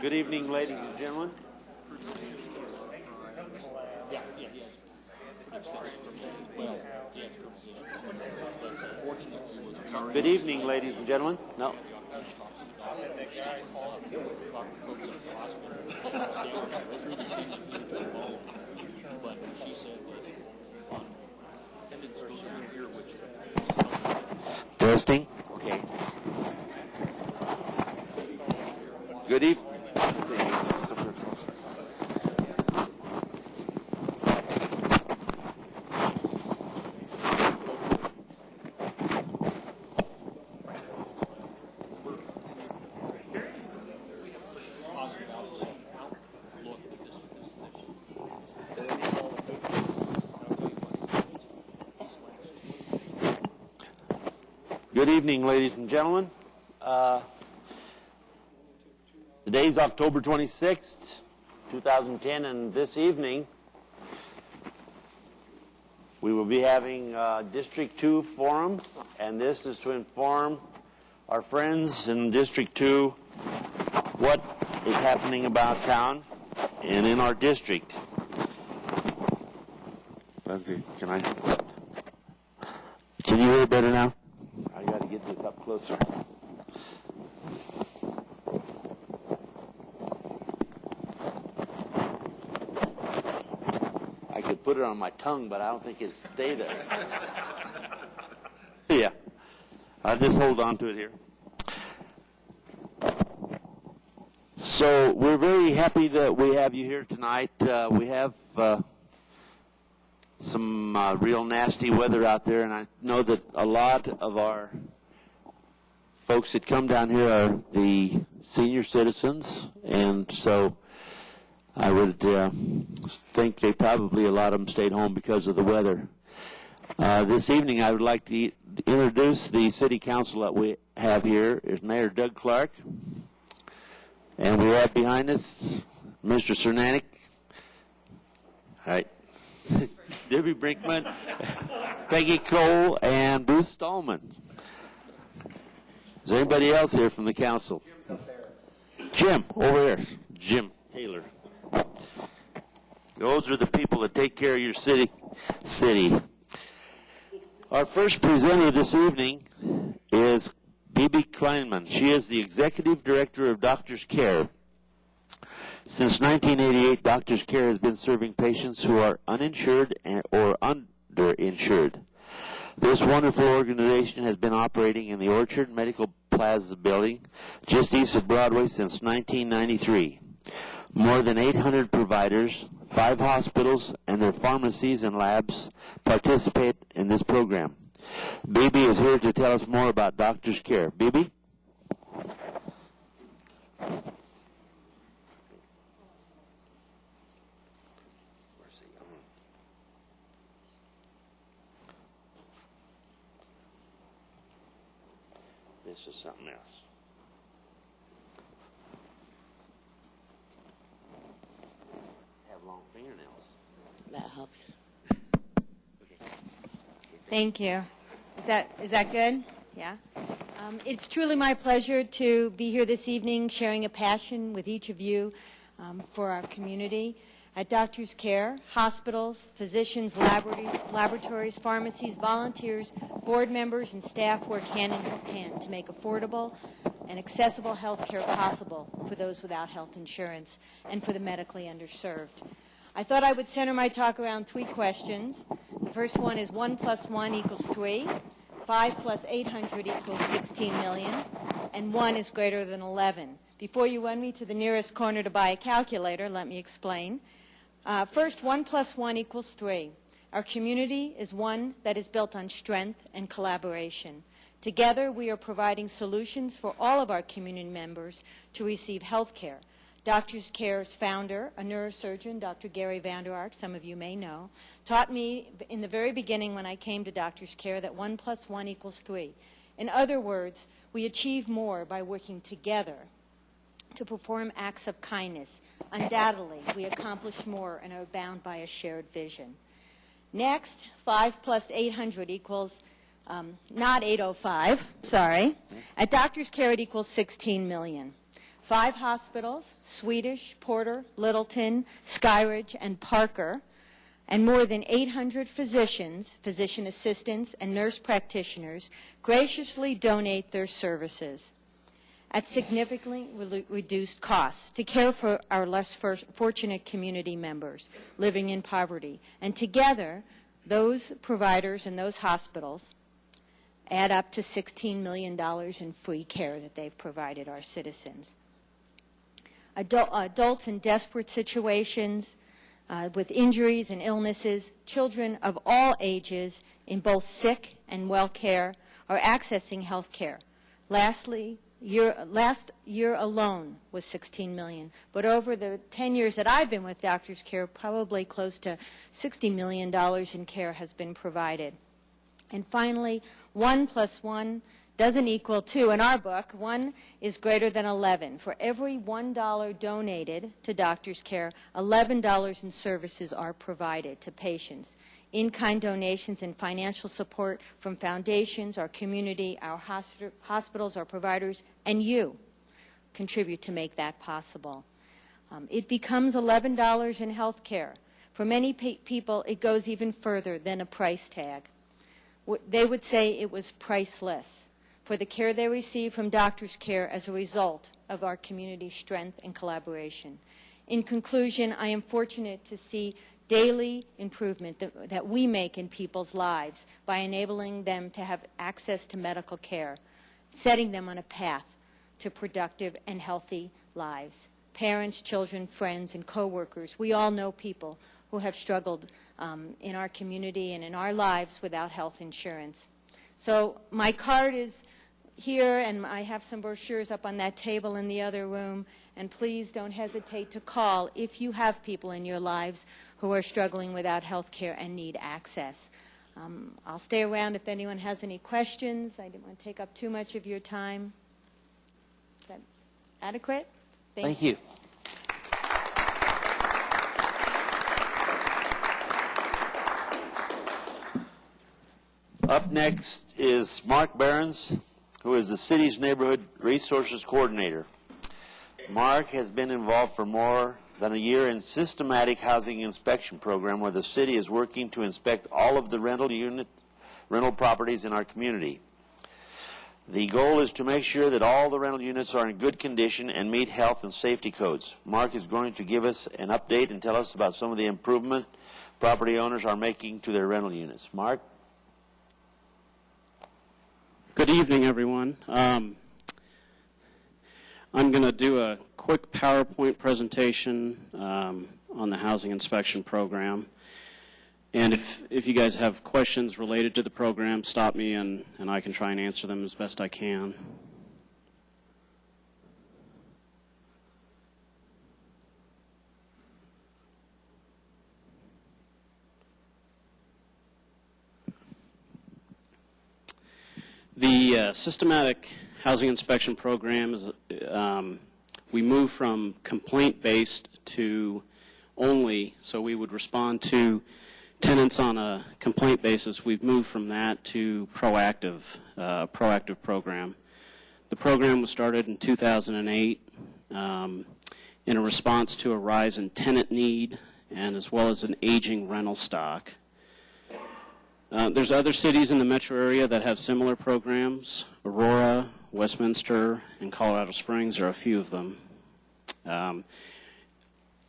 Good evening, ladies and gentlemen. Good evening, ladies and gentlemen. No. Testing. Okay. Good evening. Good evening, ladies and gentlemen. Today's October 26th, 2010, and this evening we will be having District 2 forum, and this is to inform our friends in District 2 what is happening about town and in our district. Let's see, can you hear better now? I got to get this up closer. I could put it on my tongue, but I don't think it'd stay there. Yeah, I'll just hold on to it here. So we're very happy that we have you here tonight. We have some real nasty weather out there, and I know that a lot of our folks that come down here are the senior citizens, and so I would think they probably, a lot of them stayed home because of the weather. This evening I would like to introduce the city council that we have here. Is Mayor Doug Clark, and we have behind us Mr. Cernanek. All right. Debbie Brinkman, Peggy Cole, and Bruce Stallman. Is there anybody else here from the council? Jim's up there. Jim, over here. Jim Taylor. Those are the people that take care of your city. Our first presenter this evening is Bibi Kleinman. She is the Executive Director of Doctors Care. Since 1988, Doctors Care has been serving patients who are uninsured or underinsured. This wonderful organization has been operating in the Orchard Medical Plaza building just east of Broadway since 1993. More than 800 providers, 5 hospitals, and their pharmacies and labs participate in this program. Bibi is here to tell us more about Doctors Care. Bibi? This is something else. Have long fingernails. That helps. Okay. Thank you. Is that good? Yeah. It's truly my pleasure to be here this evening sharing a passion with each of you for our community. At Doctors Care, hospitals, physicians, laboratories, pharmacies, volunteers, board members, and staff work hand in hand to make affordable and accessible health care possible for those without health insurance and for the medically underserved. I thought I would center my talk around 3 questions. The first one is 1 + 1 = 3, 5 + 800 = 16 million, and 1 is greater than 11. Before you run me to the nearest corner to buy a calculator, let me explain. First, 1 + 1 = 3. Our community is one that is built on strength and collaboration. Together, we are providing solutions for all of our community members to receive health care. Doctors Care's founder, a neurosurgeon, Dr. Gary Vander Ark, some of you may know, taught me in the very beginning when I came to Doctors Care that 1 + 1 = 3. In other words, we achieve more by working together to perform acts of kindness. Undoubtedly, we accomplish more and are bound by a shared vision. Next, 5 + 800 equals, not 805, sorry. At Doctors Care, it equals 16 million. 5 hospitals, Swedish, Porter, Littleton, Skyridge, and Parker, and more than 800 physicians, physician assistants, and nurse practitioners graciously donate their services at significantly reduced costs to care for our less fortunate community members living in poverty. And together, those providers and those hospitals add up to $16 million in free care that they've provided our citizens. Adults in desperate situations, with injuries and illnesses, children of all ages in both sick and well care are accessing health care. Lastly, last year alone was $16 million, but over the 10 years that I've been with Doctors Care, probably close to $60 million in care has been provided. And finally, 1 + 1 doesn't equal 2. In our book, 1 is greater than 11. For every $1 donated to Doctors Care, $11 in services are provided to patients. In-kind donations and financial support from foundations, our community, our hospitals, our providers, and you contribute to make that possible. It becomes $11 in health care. For many people, it goes even further than a price tag. They would say it was priceless for the care they receive from Doctors Care as a result of our community strength and collaboration. In conclusion, I am fortunate to see daily improvement that we make in people's lives by enabling them to have access to medical care, setting them on a path to productive and healthy lives. Parents, children, friends, and coworkers, we all know people who have struggled in our community and in our lives without health insurance. So my card is here, and I have some brochures up on that table in the other room, and please don't hesitate to call if you have people in your lives who are struggling without health care and need access. I'll stay around if anyone has any questions. I didn't want to take up too much of your time. Is that adequate? Thank you. Up next is Mark Behrens, who is the city's Neighborhood Resources Coordinator. Mark has been involved for more than a year in systematic housing inspection program where the city is working to inspect all of the rental properties in our community. The goal is to make sure that all the rental units are in good condition and meet health and safety codes. Mark is going to give us an update and tell us about some of the improvement property owners are making to their rental units. Mark? Good evening, everyone. I'm going to do a quick PowerPoint presentation on the housing inspection program. And if you guys have questions related to the program, stop me and I can try and answer them as best I can. The systematic housing inspection program is, we move from complaint-based to only, so we would respond to tenants on a complaint basis. We've moved from that to proactive program. The program was started in 2008 in a response to a rise in tenant need and as well as an aging rental stock. There's other cities in the metro area that have similar programs. Aurora, Westminster, and Colorado Springs are a few of them.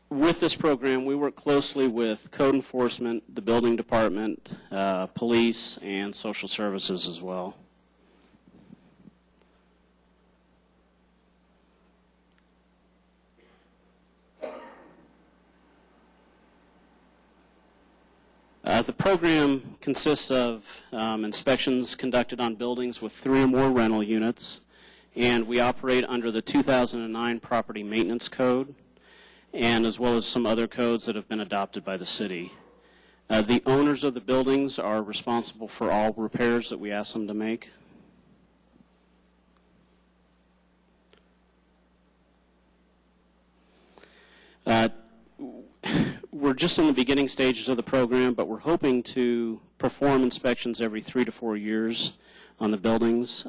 With this program, we work closely with code enforcement, the building department, police, and social services as well. The program consists of inspections conducted on buildings with 3 or more rental units, and we operate under the 2009 Property Maintenance Code, and as well as some other codes that have been adopted by the city. The owners of the buildings are responsible for all repairs that we ask them to make. We're just in the beginning stages of the program, but we're hoping to perform inspections every 3 to 4 years on the buildings.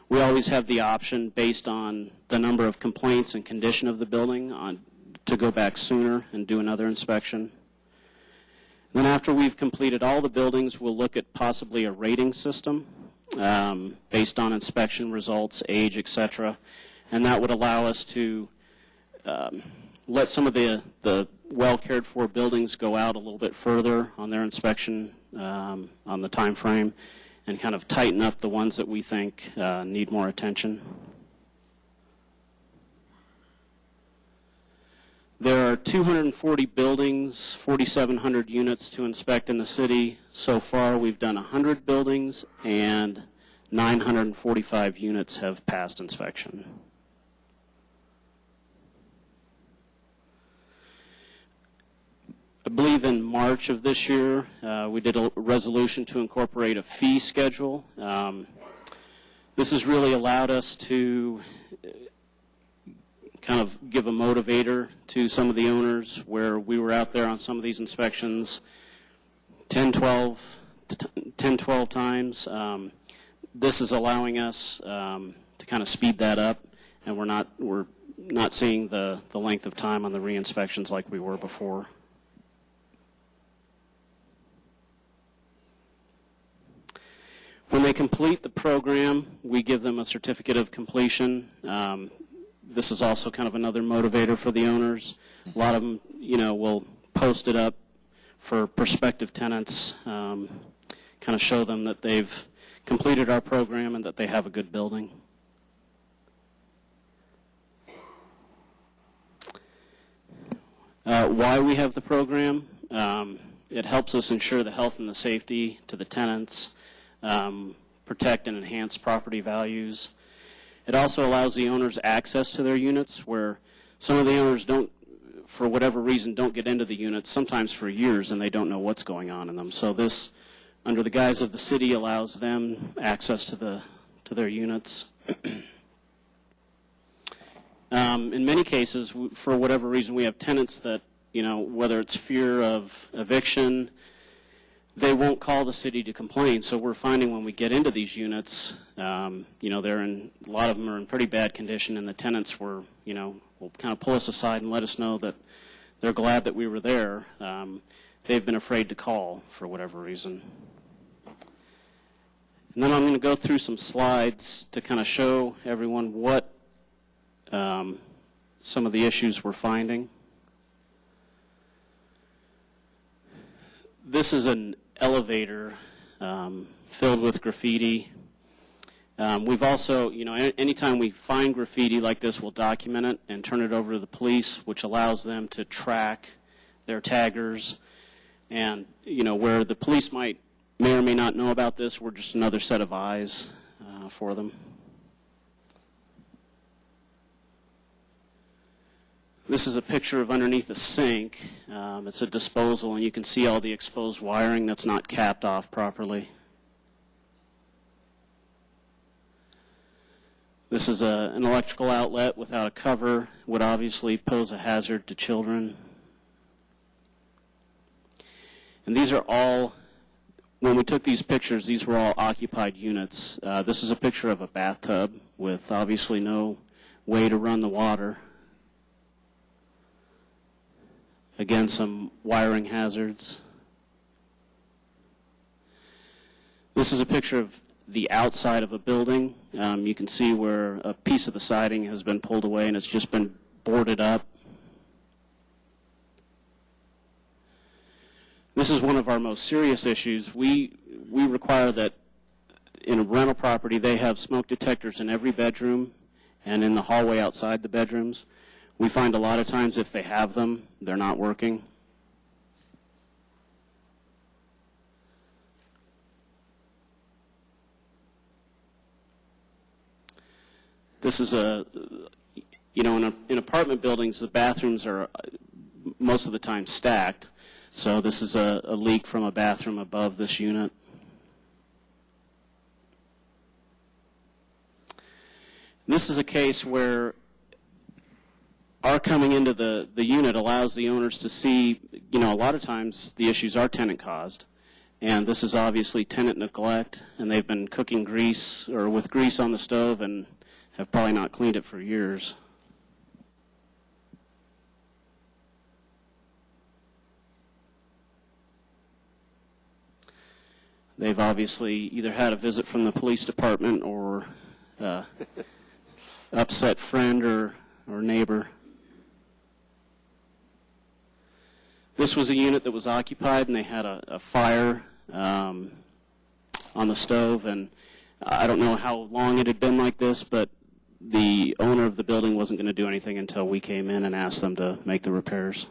We always have the option, based on the number of complaints and condition of the building, to go back sooner and do another inspection. Then after we've completed all the buildings, we'll look at possibly a rating system based on inspection results, age, etc. And that would allow us to let some of the well cared for buildings go out a little bit further on their inspection on the time frame, and kind of tighten up the ones that we think need more attention. There are 240 buildings, 4,700 units to inspect in the city. So far, we've done 100 buildings, and 945 units have passed inspection. I believe in March of this year, we did a resolution to incorporate a fee schedule. This has really allowed us to kind of give a motivator to some of the owners, where we were out there on some of these inspections 10, 12 times. This is allowing us to kind of speed that up, and we're not seeing the length of time on the re-inspections like we were before. When they complete the program, we give them a certificate of completion. This is also kind of another motivator for the owners. A lot of them, will post it up for prospective tenants, kind of show them that they've completed our program and that they have a good building. Why we have the program? It helps us ensure the health and the safety to the tenants, protect and enhance property values. It also allows the owners access to their units, where some of the owners don't, for whatever reason, don't get into the units, sometimes for years, and they don't know what's going on in them. So this, under the guise of the city, allows them access to their units. In many cases, for whatever reason, we have tenants that, whether it's fear of eviction, they won't call the city to complain. So we're finding when we get into these units, they're a lot of them are in pretty bad condition, and the tenants will kind of pull us aside and let us know that they're glad that we were there. They've been afraid to call for whatever reason. And then I'm going to go through some slides to kind of show everyone what some of the issues we're finding. This is an elevator filled with graffiti. We've also, anytime we find graffiti like this, we'll document it and turn it over to the police, which allows them to track their taggers. And, where the police may or may not know about this, we're just another set of eyes for them. This is a picture of underneath a sink. It's a disposal, and you can see all the exposed wiring that's not capped off properly. This is an electrical outlet without a cover. Would obviously pose a hazard to children. And these are all, when we took these pictures, these were all occupied units. This is a picture of a bathtub with obviously no way to run the water. Again, some wiring hazards. This is a picture of the outside of a building. You can see where a piece of the siding has been pulled away and it's just been boarded up. This is one of our most serious issues. We require that in a rental property they have smoke detectors in every bedroom and in the hallway outside the bedrooms. We find a lot of times if they have them, they're not working. This is in apartment buildings, the bathrooms are most of the time stacked. So this is a leak from a bathroom above this unit. This is a case where our coming into the unit allows the owners to see, a lot of times the issues are tenant caused, And this is obviously tenant neglect, and they've been cooking grease or with grease on the stove and have probably not cleaned it for years. They've obviously either had a visit from the police department or upset friend or neighbor. This was a unit that was occupied, and they had a fire on the stove, and I don't know how long it had been like this, but the owner of the building wasn't going to do anything until we came in and asked them to make the repairs.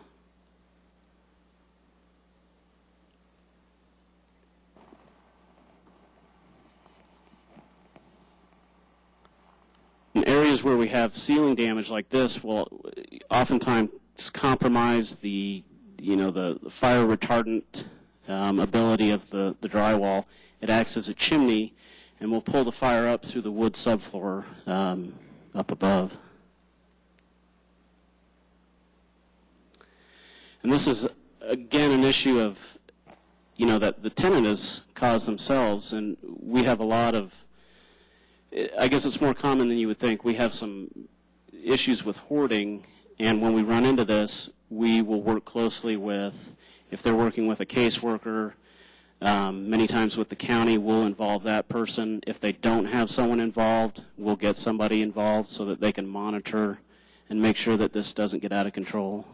In areas where we have ceiling damage like this will oftentimes compromise the fire retardant ability of the drywall. It acts as a chimney and will pull the fire up through the wood subfloor up above. And this is, again, an issue of, that the tenant has caused themselves, and we have a lot of, I guess it's more common than you would think. We have some issues with hoarding, and when we run into this, we will work closely with, if they're working with a caseworker, many times with the county, we'll involve that person. If they don't have someone involved, we'll get somebody involved so that they can monitor and make sure that this doesn't get out of control.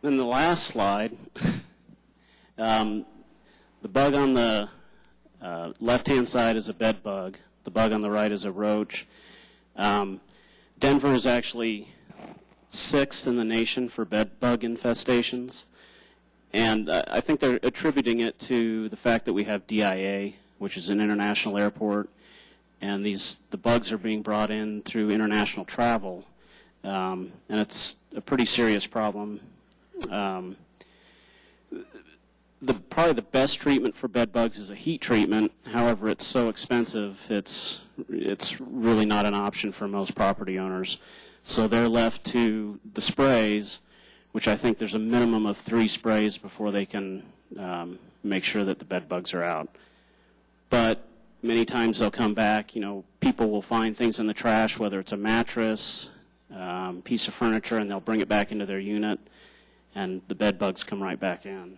Then the last slide, the bug on the left-hand side is a bed bug. The bug on the right is a roach. Denver is actually 6th in the nation for bed bug infestations. And I think they're attributing it to the fact that we have DIA, which is an international airport, and the bugs are being brought in through international travel. And it's a pretty serious problem. Probably the best treatment for bed bugs is a heat treatment. However, it's so expensive, it's really not an option for most property owners. So they're left to the sprays, which I think there's a minimum of 3 sprays before they can make sure that the bed bugs are out. But many times they'll come back. People will find things in the trash, whether it's a mattress, piece of furniture, and they'll bring it back into their unit, and the bed bugs come right back in.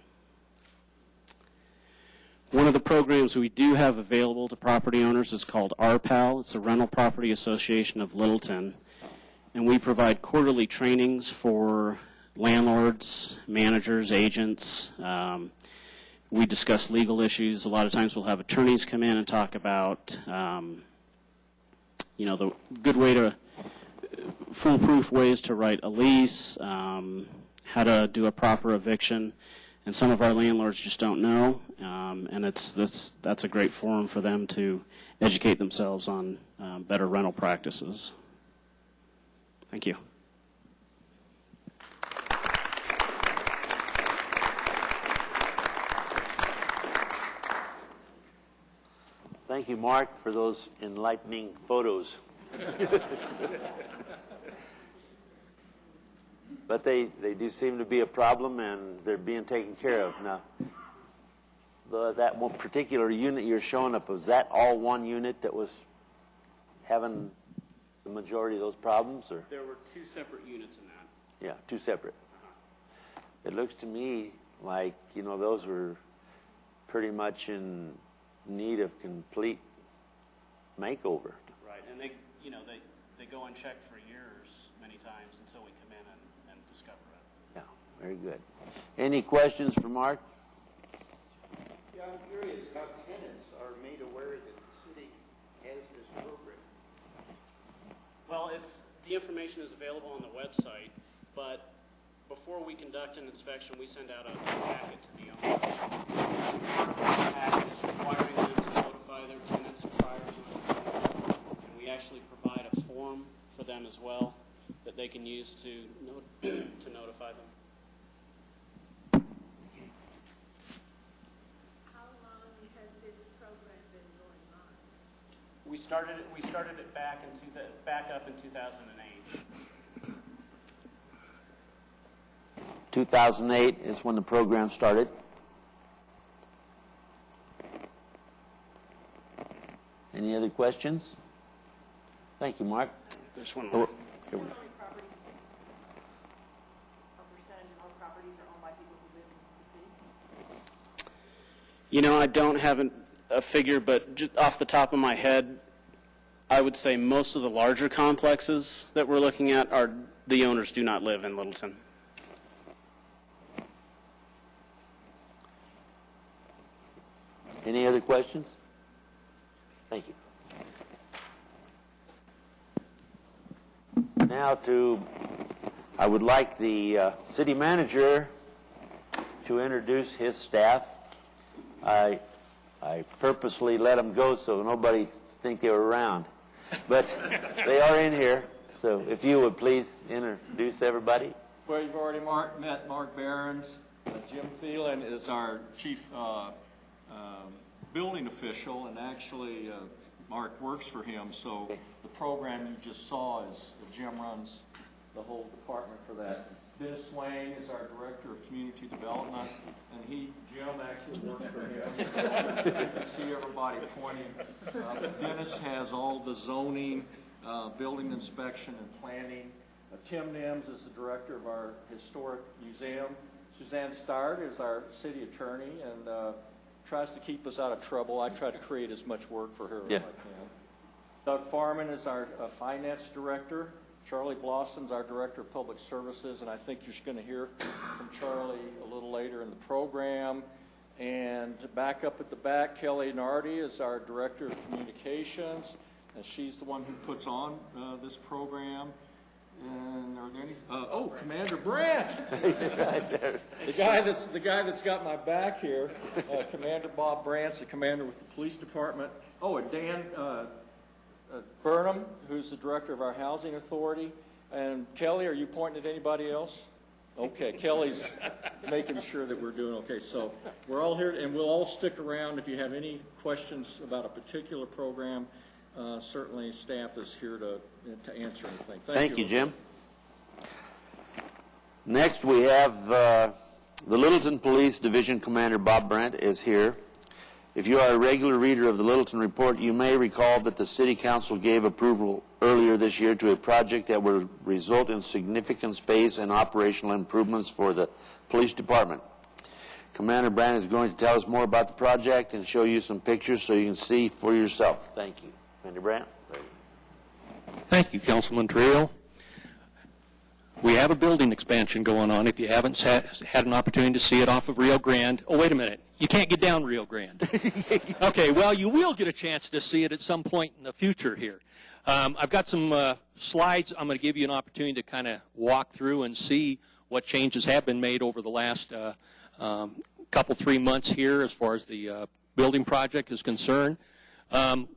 One of the programs we do have available to property owners is called RPAL. It's a Rental Property Association of Littleton. And we provide quarterly trainings for landlords, managers, agents. We discuss legal issues. A lot of times we'll have attorneys come in and talk about, the good way to, foolproof ways to write a lease, how to do a proper eviction. And some of our landlords just don't know, and that's a great forum for them to educate themselves on better rental practices. Thank you. Thank you, Mark, for those enlightening photos. But they do seem to be a problem, and they're being taken care of. Now, that one particular unit you're showing up, was that all one unit that was having the majority of those problems? Or? There were 2 separate units in that. Yeah, 2 separate. It looks to me like, those were pretty much in need of complete makeover. Right, and they go unchecked for years many times until we come in and discover it. Yeah, very good. Any questions for Mark? Yeah, I'm curious how tenants are made aware that the city has this program. Well, the information is available on the website, but before we conduct an inspection, we send out a packet to the owners. The packet is requiring them to notify their tenants prior to inspection, and we actually provide a form for them as well that they can use to notify them. How long has this started it back up in 2008. 2008 is when the program started. Any other questions? Thank you, Mark. There's one more. Here we go. You know, I don't have a figure, but just off the top of my head, I would say most of the larger complexes that we're looking at are the owners do not live in Littleton. Any other questions? Thank you. Now I would like the city manager to introduce his staff. I purposely let them go so nobody think they were around, but they are in here. So if you would please introduce everybody. Well, you've already met Mark Behrens. Jim Thielen is our chief building official, and actually Mark works for him. So the program you just saw is Jim runs the whole department for that. Dennis Swain is our director of community development, and Jim actually works for him. So you can see everybody pointing. Dennis has all the zoning, building inspection, and planning. Tim Nims is the director of our historic museum. Suzanne Stard is our city attorney and tries to keep us out of trouble. I try to create as much work for her as I can. Doug Farman is our finance director. Charlie Blossom's our director of public services, and I think you're going to hear from Charlie a little later in the program. And back up at the back, Kelly Nardi is our director of communications, and she's the one who puts on this program. And are there any? Commander Brandt, the guy that's got my back here, Commander Bob Brandt's the commander with the police department. Oh, and Dan Burnham, who's the director of our housing authority. And Kelly, are you pointing at anybody else? Okay, Kelly's making sure that we're doing okay. So we're all here, and we'll all stick around if you have any questions about a particular program. Certainly, staff is here to answer anything. Thank you, Jim. Next, we have the Littleton Police Division Commander Bob Brandt is here. If you are a regular reader of the Littleton Report, you may recall that the City Council gave approval earlier this year to a project that will result in significant space and operational improvements for the police department. Commander Brandt is going to tell us more about the project and show you some pictures so you can see for yourself. Thank you. Commander Brandt. Thank you, Councilman Trio. We have a building expansion going on. If you haven't had an opportunity to see it off of Rio Grande. Oh, wait a minute. You can't get down Rio Grande. Okay, well, you will get a chance to see it at some point in the future here. I've got some slides. I'm going to give you an opportunity to kind of walk through and see what changes have been made over the last couple, 3 months here as far as the building project is concerned.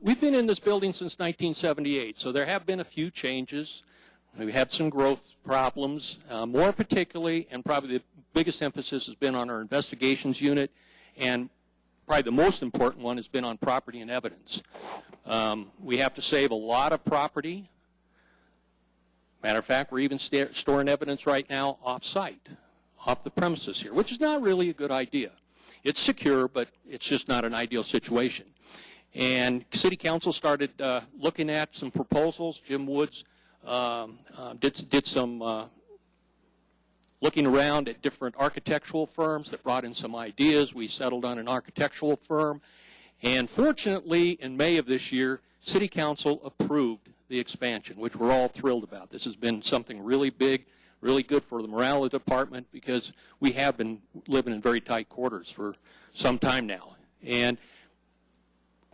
We've been in this building since 1978, so there have been a few changes. We've had some growth problems, more particularly, and probably the biggest emphasis has been on our investigations unit, and probably the most important one has been on property and evidence. We have to save a lot of property. Matter of fact, we're even storing evidence right now off-site, off the premises here, which is not really a good idea. It's secure, but it's just not an ideal situation. And City Council started looking at some proposals. Jim Woods did some looking around at different architectural firms that brought in some ideas. We settled on an architectural firm. And fortunately, in May of this year, City Council approved the expansion, which we're all thrilled about. This has been something really big, really good for the morale department because we have been living in very tight quarters for some time now. And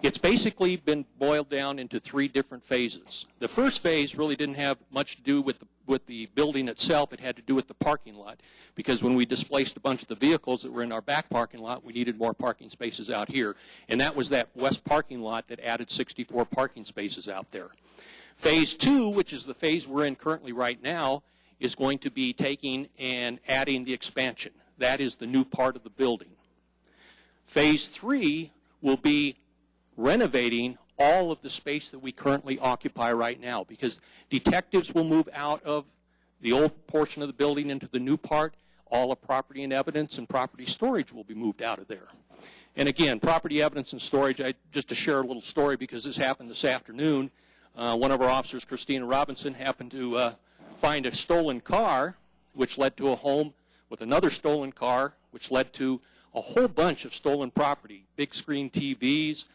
it's basically been boiled down into 3 different phases. The first phase really didn't have much to do with the building itself. It had to do with the parking lot, because when we displaced a bunch of the vehicles that were in our back parking lot, we needed more parking spaces out here. And that was that west parking lot that added 64 parking spaces out there. Phase 2, which is the phase we're in currently right now, is going to be taking and adding the expansion. That is the new part of the building. Phase 3 will be renovating all of the space that we currently occupy right now, because detectives will move out of the old portion of the building into the new part. All of property and evidence and property storage will be moved out of there. And again, property evidence and storage, just to share a little story because this happened this afternoon, one of our officers, Christina Robinson, happened to find a stolen car, which led to a home with another stolen car, which led to a whole bunch of stolen property, big screen TVs,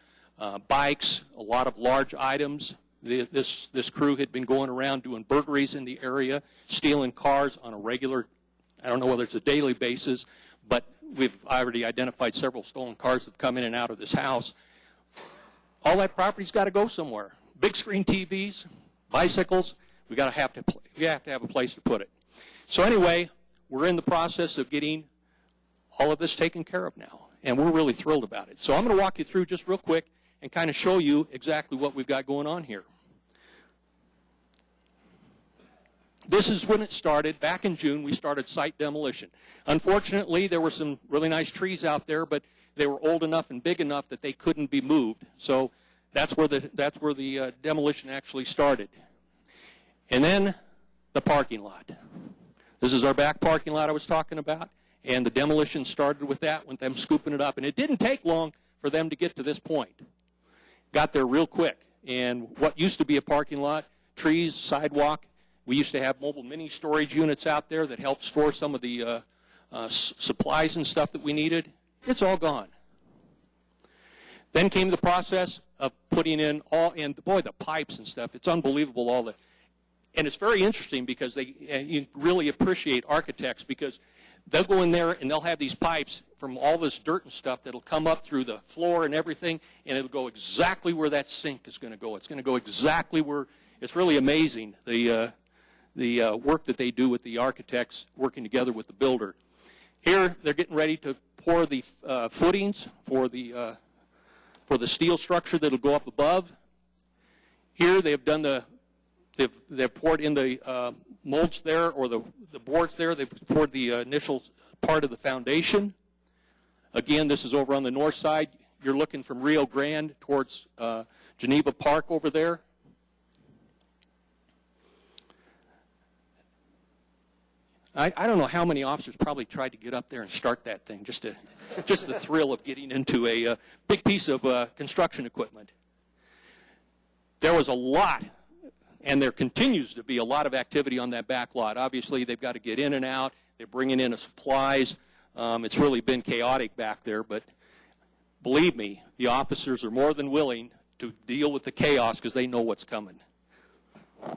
bikes, a lot of large items. This crew had been going around doing burglaries in the area, stealing cars on a regular, I don't know whether it's a daily basis, but we've already identified several stolen cars that have come in and out of this house. All that property's got to go somewhere. Big screen TVs, bicycles, we have to have a place to put it. So anyway, we're in the process of getting all of this taken care of now, and we're really thrilled about it. So I'm going to walk you through just real quick and kind of show you exactly what we've got going on here. This is when it started. Back in June, we started site demolition. Unfortunately, there were some really nice trees out there, but they were old enough and big enough that they couldn't be moved. So that's where the demolition actually started. And then the parking lot. This is our back parking lot I was talking about, and the demolition started with that, with them scooping it up. And it didn't take long for them to get to this point. Got there real quick. And what used to be a parking lot, trees, sidewalk, we used to have mobile mini storage units out there that helped store some of the supplies and stuff that we needed. It's all gone. Then came the process of putting in the pipes and stuff. It's unbelievable and it's very interesting because you really appreciate architects because they'll go in there and they'll have these pipes from all this dirt and stuff that'll come up through the floor and everything, and it'll go exactly where that sink is going to go. It's going to go exactly where. It's really amazing the work that they do with the architects working together with the builder. Here they're getting ready to pour the footings for the steel structure that'll go up above. Here they've done they've poured in the molds there, or the boards there. They've poured the initial part of the foundation. Again, this is over on the north side. You're looking from Rio Grande towards Geneva Park over there. I don't know how many officers probably tried to get up there and start that thing, just the thrill of getting into a big piece of construction equipment. There was a lot, and there continues to be a lot of activity on that back lot. Obviously, they've got to get in and out. They're bringing in supplies. It's really been chaotic back there, but believe me, the officers are more than willing to deal with the chaos because they know what's coming.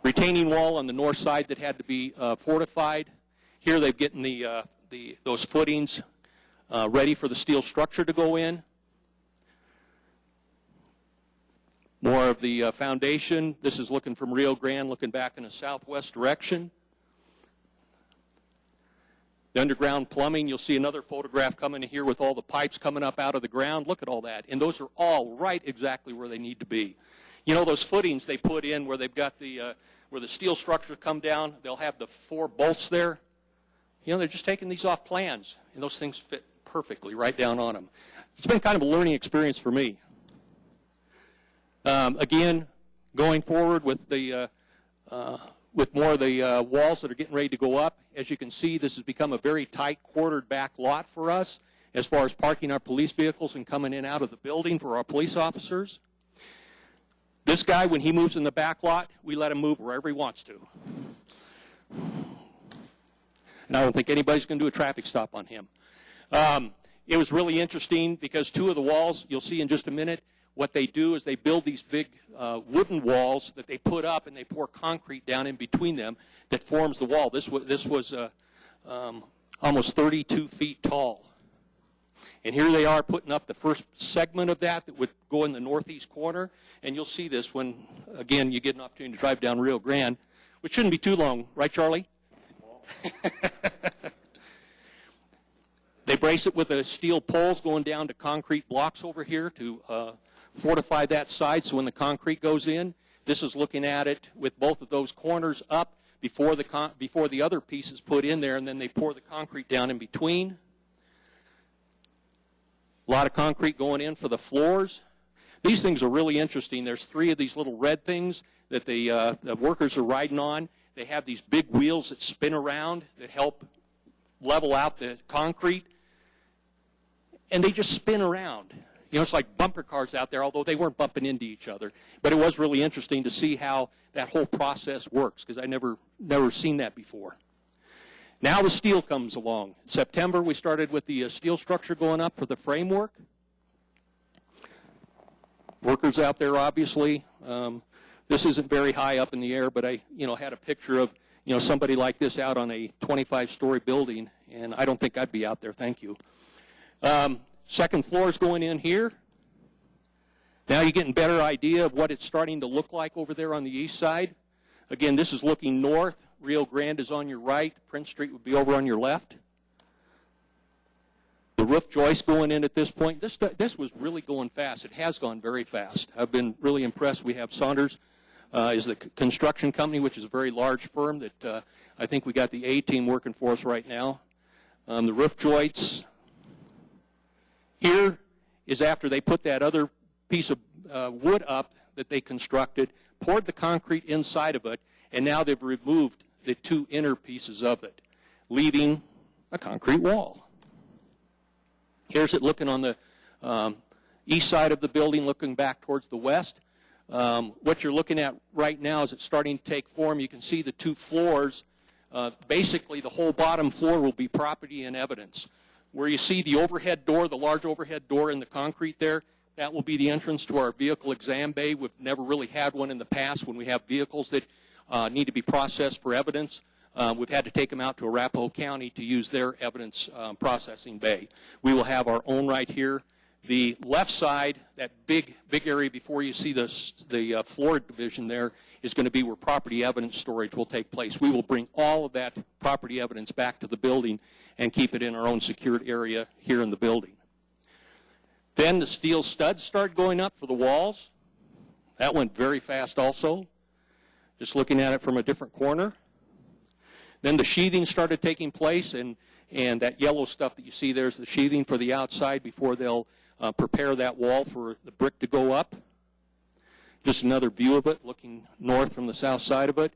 Retaining wall on the north side that had to be fortified. Here they've gotten those footings ready for the steel structure to go in. More of the foundation. This is looking from Rio Grande, looking back in a southwest direction. The underground plumbing, you'll see another photograph coming in here with all the pipes coming up out of the ground. Look at all that. And those are all right exactly where they need to be. You know those footings they put in where they've got where the steel structure come down, they'll have the 4 bolts there. You know, they're just taking these off plans, and those things fit perfectly right down on them. It's been kind of a learning experience for me. Again, going forward with more of the walls that are getting ready to go up, as you can see, this has become a very tight quartered back lot for us as far as parking our police vehicles and coming in and out of the building for our police officers. This guy, when he moves in the back lot, we let him move wherever he wants to. And I don't think anybody's going to do a traffic stop on him. It was really interesting because 2 of the walls, you'll see in just a minute, what they do is they build these big wooden walls that they put up, and they pour concrete down in between them that forms the wall. This was almost 32 feet tall. And here they are putting up the first segment of that would go in the northeast corner. And you'll see this when, again, you get an opportunity to drive down Rio Grande, which shouldn't be too long. Right, Charlie? They brace it with the steel poles going down to concrete blocks over here to fortify that side so when the concrete goes in. This is looking at it with both of those corners up before the other piece is put in there, and then they pour the concrete down in between. A lot of concrete going in for the floors. These things are really interesting. There's 3 of these little red things that the workers are riding on. They have these big wheels that spin around that help level out the concrete. And they just spin around. You know, it's like bumper cars out there, although they weren't bumping into each other. But it was really interesting to see how that whole process works, because I never seen that before. Now the steel comes along. In September, we started with the steel structure going up for the framework. Workers out there, obviously. This isn't very high up in the air, but I, had a picture of, somebody like this out on a 25-story building, and I don't think I'd be out there. Thank you. Second floor is going in here. Now you're getting a better idea of what it's starting to look like over there on the east side. Again, this is looking north. Rio Grande is on your right. Prince Street would be over on your left. The roof joist going in at this point. This was really going fast. It has gone very fast. I've been really impressed. We have Saunders is the construction company, which is a very large firm that I think we got the A-team working for us right now. The roof joists. Here is after they put that other piece of wood up that they constructed, poured the concrete inside of it, and now they've removed the 2 inner pieces of it, leaving a concrete wall. Here's it looking on the east side of the building, looking back towards the west. What you're looking at right now is it's starting to take form. You can see the 2 floors. Basically, the whole bottom floor will be property and evidence. Where you see the overhead door, the large overhead door in the concrete there, that will be the entrance to our vehicle exam bay. We've never really had one in the past when we have vehicles that need to be processed for evidence. We've had to take them out to Arapahoe County to use their evidence processing bay. We will have our own right here. The left side, that big area before you see the floor division there, is going to be where property evidence storage will take place. We will bring all of that property evidence back to the building and keep it in our own secured area here in the building. Then the steel studs start going up for the walls. That went very fast also, just looking at it from a different corner. Then the sheathing started taking place, and that yellow stuff that you see there is the sheathing for the outside before they'll prepare that wall for the brick to go up. Just another view of it, looking north from the south side of it.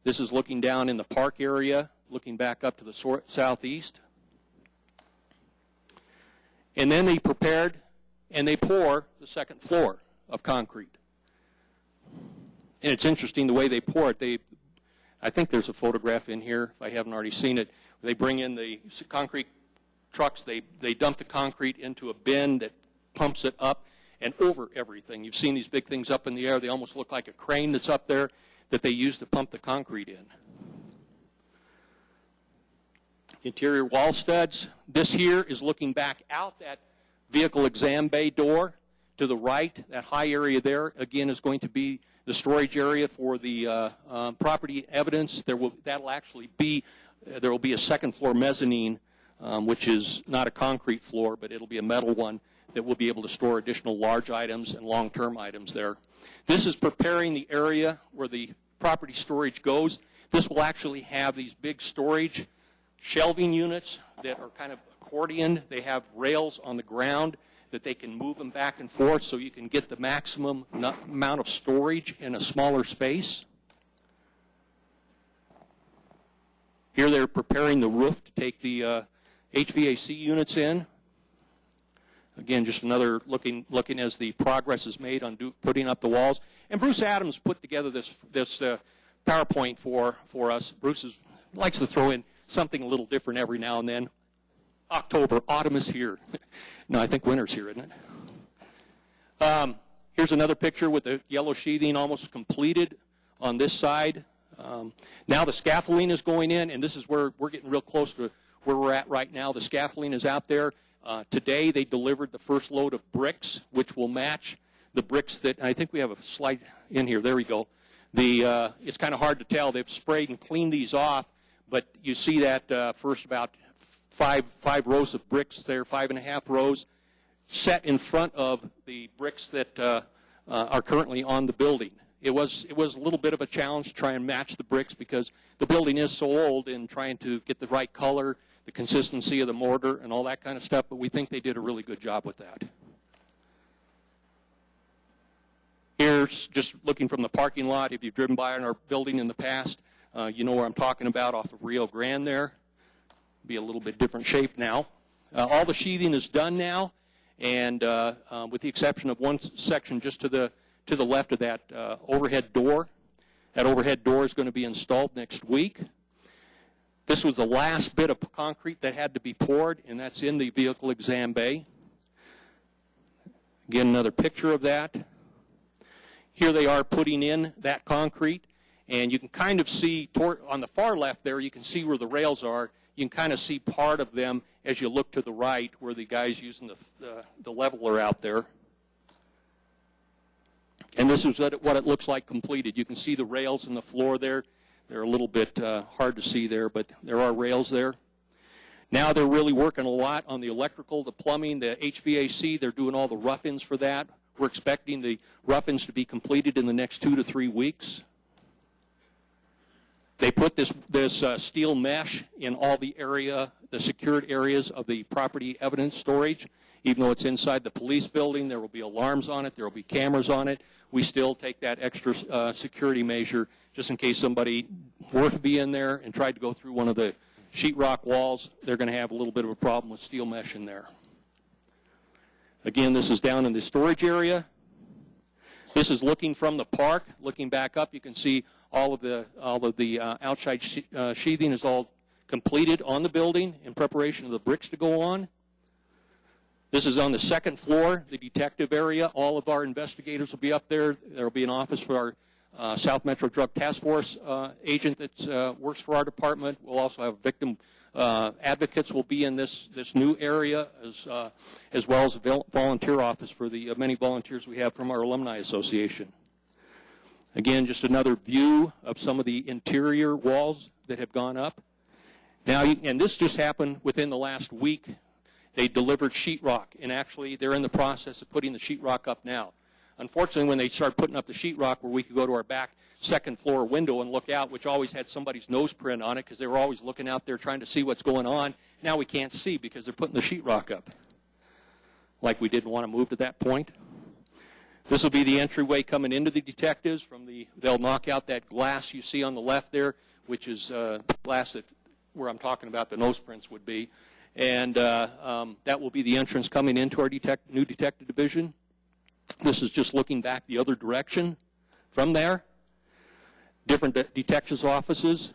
This is looking down in the park area, looking back up to the southeast. And then they prepared and they pour the second floor of concrete. And it's interesting the way they pour it. I think there's a photograph in here, if I haven't already seen it. They bring in the concrete trucks, they dump the concrete into a bin that pumps it up and over everything. You've seen these big things up in the air. They almost look like a crane that's up there that they use to pump the concrete in. Interior wall studs. This here is looking back out that vehicle exam bay door to the right. That high area there, again, is going to be the storage area for the property evidence. There will be a second floor mezzanine, which is not a concrete floor, but it'll be a metal one that will be able to store additional large items and long-term items there. This is preparing the area where the property storage goes. This will actually have these big storage shelving units that are kind of accordion. They have rails on the ground that they can move them back and forth so you can get the maximum amount of storage in a smaller space. Here they're preparing the roof to take the HVAC units in. Again, just another looking as the progress is made on putting up the walls. And Bruce Adams put together this PowerPoint for us. Bruce likes to throw in something a little different every now and then. October, autumn is here. No, I think winter's here, isn't it? Here's another picture with the yellow sheathing almost completed on this side. Now the scaffolding is going in, and this is where we're getting real close to where we're at right now. The scaffolding is out there. Today they delivered the first load of bricks, which will match the bricks that, I think we have a slide in here. There we go. It's kind of hard to tell. They've sprayed and cleaned these off, but you see that first about five rows of bricks there, 5.5 rows, set in front of the bricks that are currently on the building. It was a little bit of a challenge to try and match the bricks because the building is so old and trying to get the right color, the consistency of the mortar, and all that kind of stuff, but we think they did a really good job with that. Here's just looking from the parking lot. If you've driven by in our building in the past, you know where I'm talking about off of Rio Grande there. Be a little bit different shape now. All the sheathing is done now, and with the exception of one section just to the left of that overhead door. That overhead door is going to be installed next week. This was the last bit of concrete that had to be poured, and that's in the vehicle exam bay. Again, another picture of that. Here they are putting in that concrete, and you can kind of see on the far left there, you can see where the rails are. You can kind of see part of them as you look to the right where the guy's using the leveler out there. And this is what it looks like completed. You can see the rails in the floor there. They're a little bit hard to see there, but there are rails there. Now they're really working a lot on the electrical, the plumbing, the HVAC. They're doing all the rough-ins for that. We're expecting the rough-ins to be completed in the next 2 to 3 weeks. They put this steel mesh in all the secured areas of the property evidence storage. Even though it's inside the police building, there will be alarms on it, there will be cameras on it. We still take that extra security measure just in case somebody were to be in there and tried to go through one of the sheetrock walls. They're going to have a little bit of a problem with steel mesh in there. Again, this is down in the storage area. This is looking from the park. Looking back up, you can see all of the outside sheathing is all completed on the building in preparation of the bricks to go on. This is on the second floor, the detective area. All of our investigators will be up there. There will be an office for our South Metro Drug Task Force agent that works for our department. We'll also have victim advocates will be in this new area, as well as a volunteer office for the many volunteers we have from our Alumni Association. Again, just another view of some of the interior walls that have gone up. Now, and this just happened within the last week. They delivered sheetrock, and actually they're in the process of putting the sheetrock up now. Unfortunately, when they started putting up the sheetrock where we could go to our back second floor window and look out, which always had somebody's nose print on it because they were always looking out there trying to see what's going on, now we can't see because they're putting the sheetrock up. Like we didn't want to move to that point. This will be the entryway coming into the detectives. They'll knock out that glass you see on the left there, which is glass where I'm talking about the nose prints would be. And that will be the entrance coming into our new detective division. This is just looking back the other direction from there. Different detectives' offices.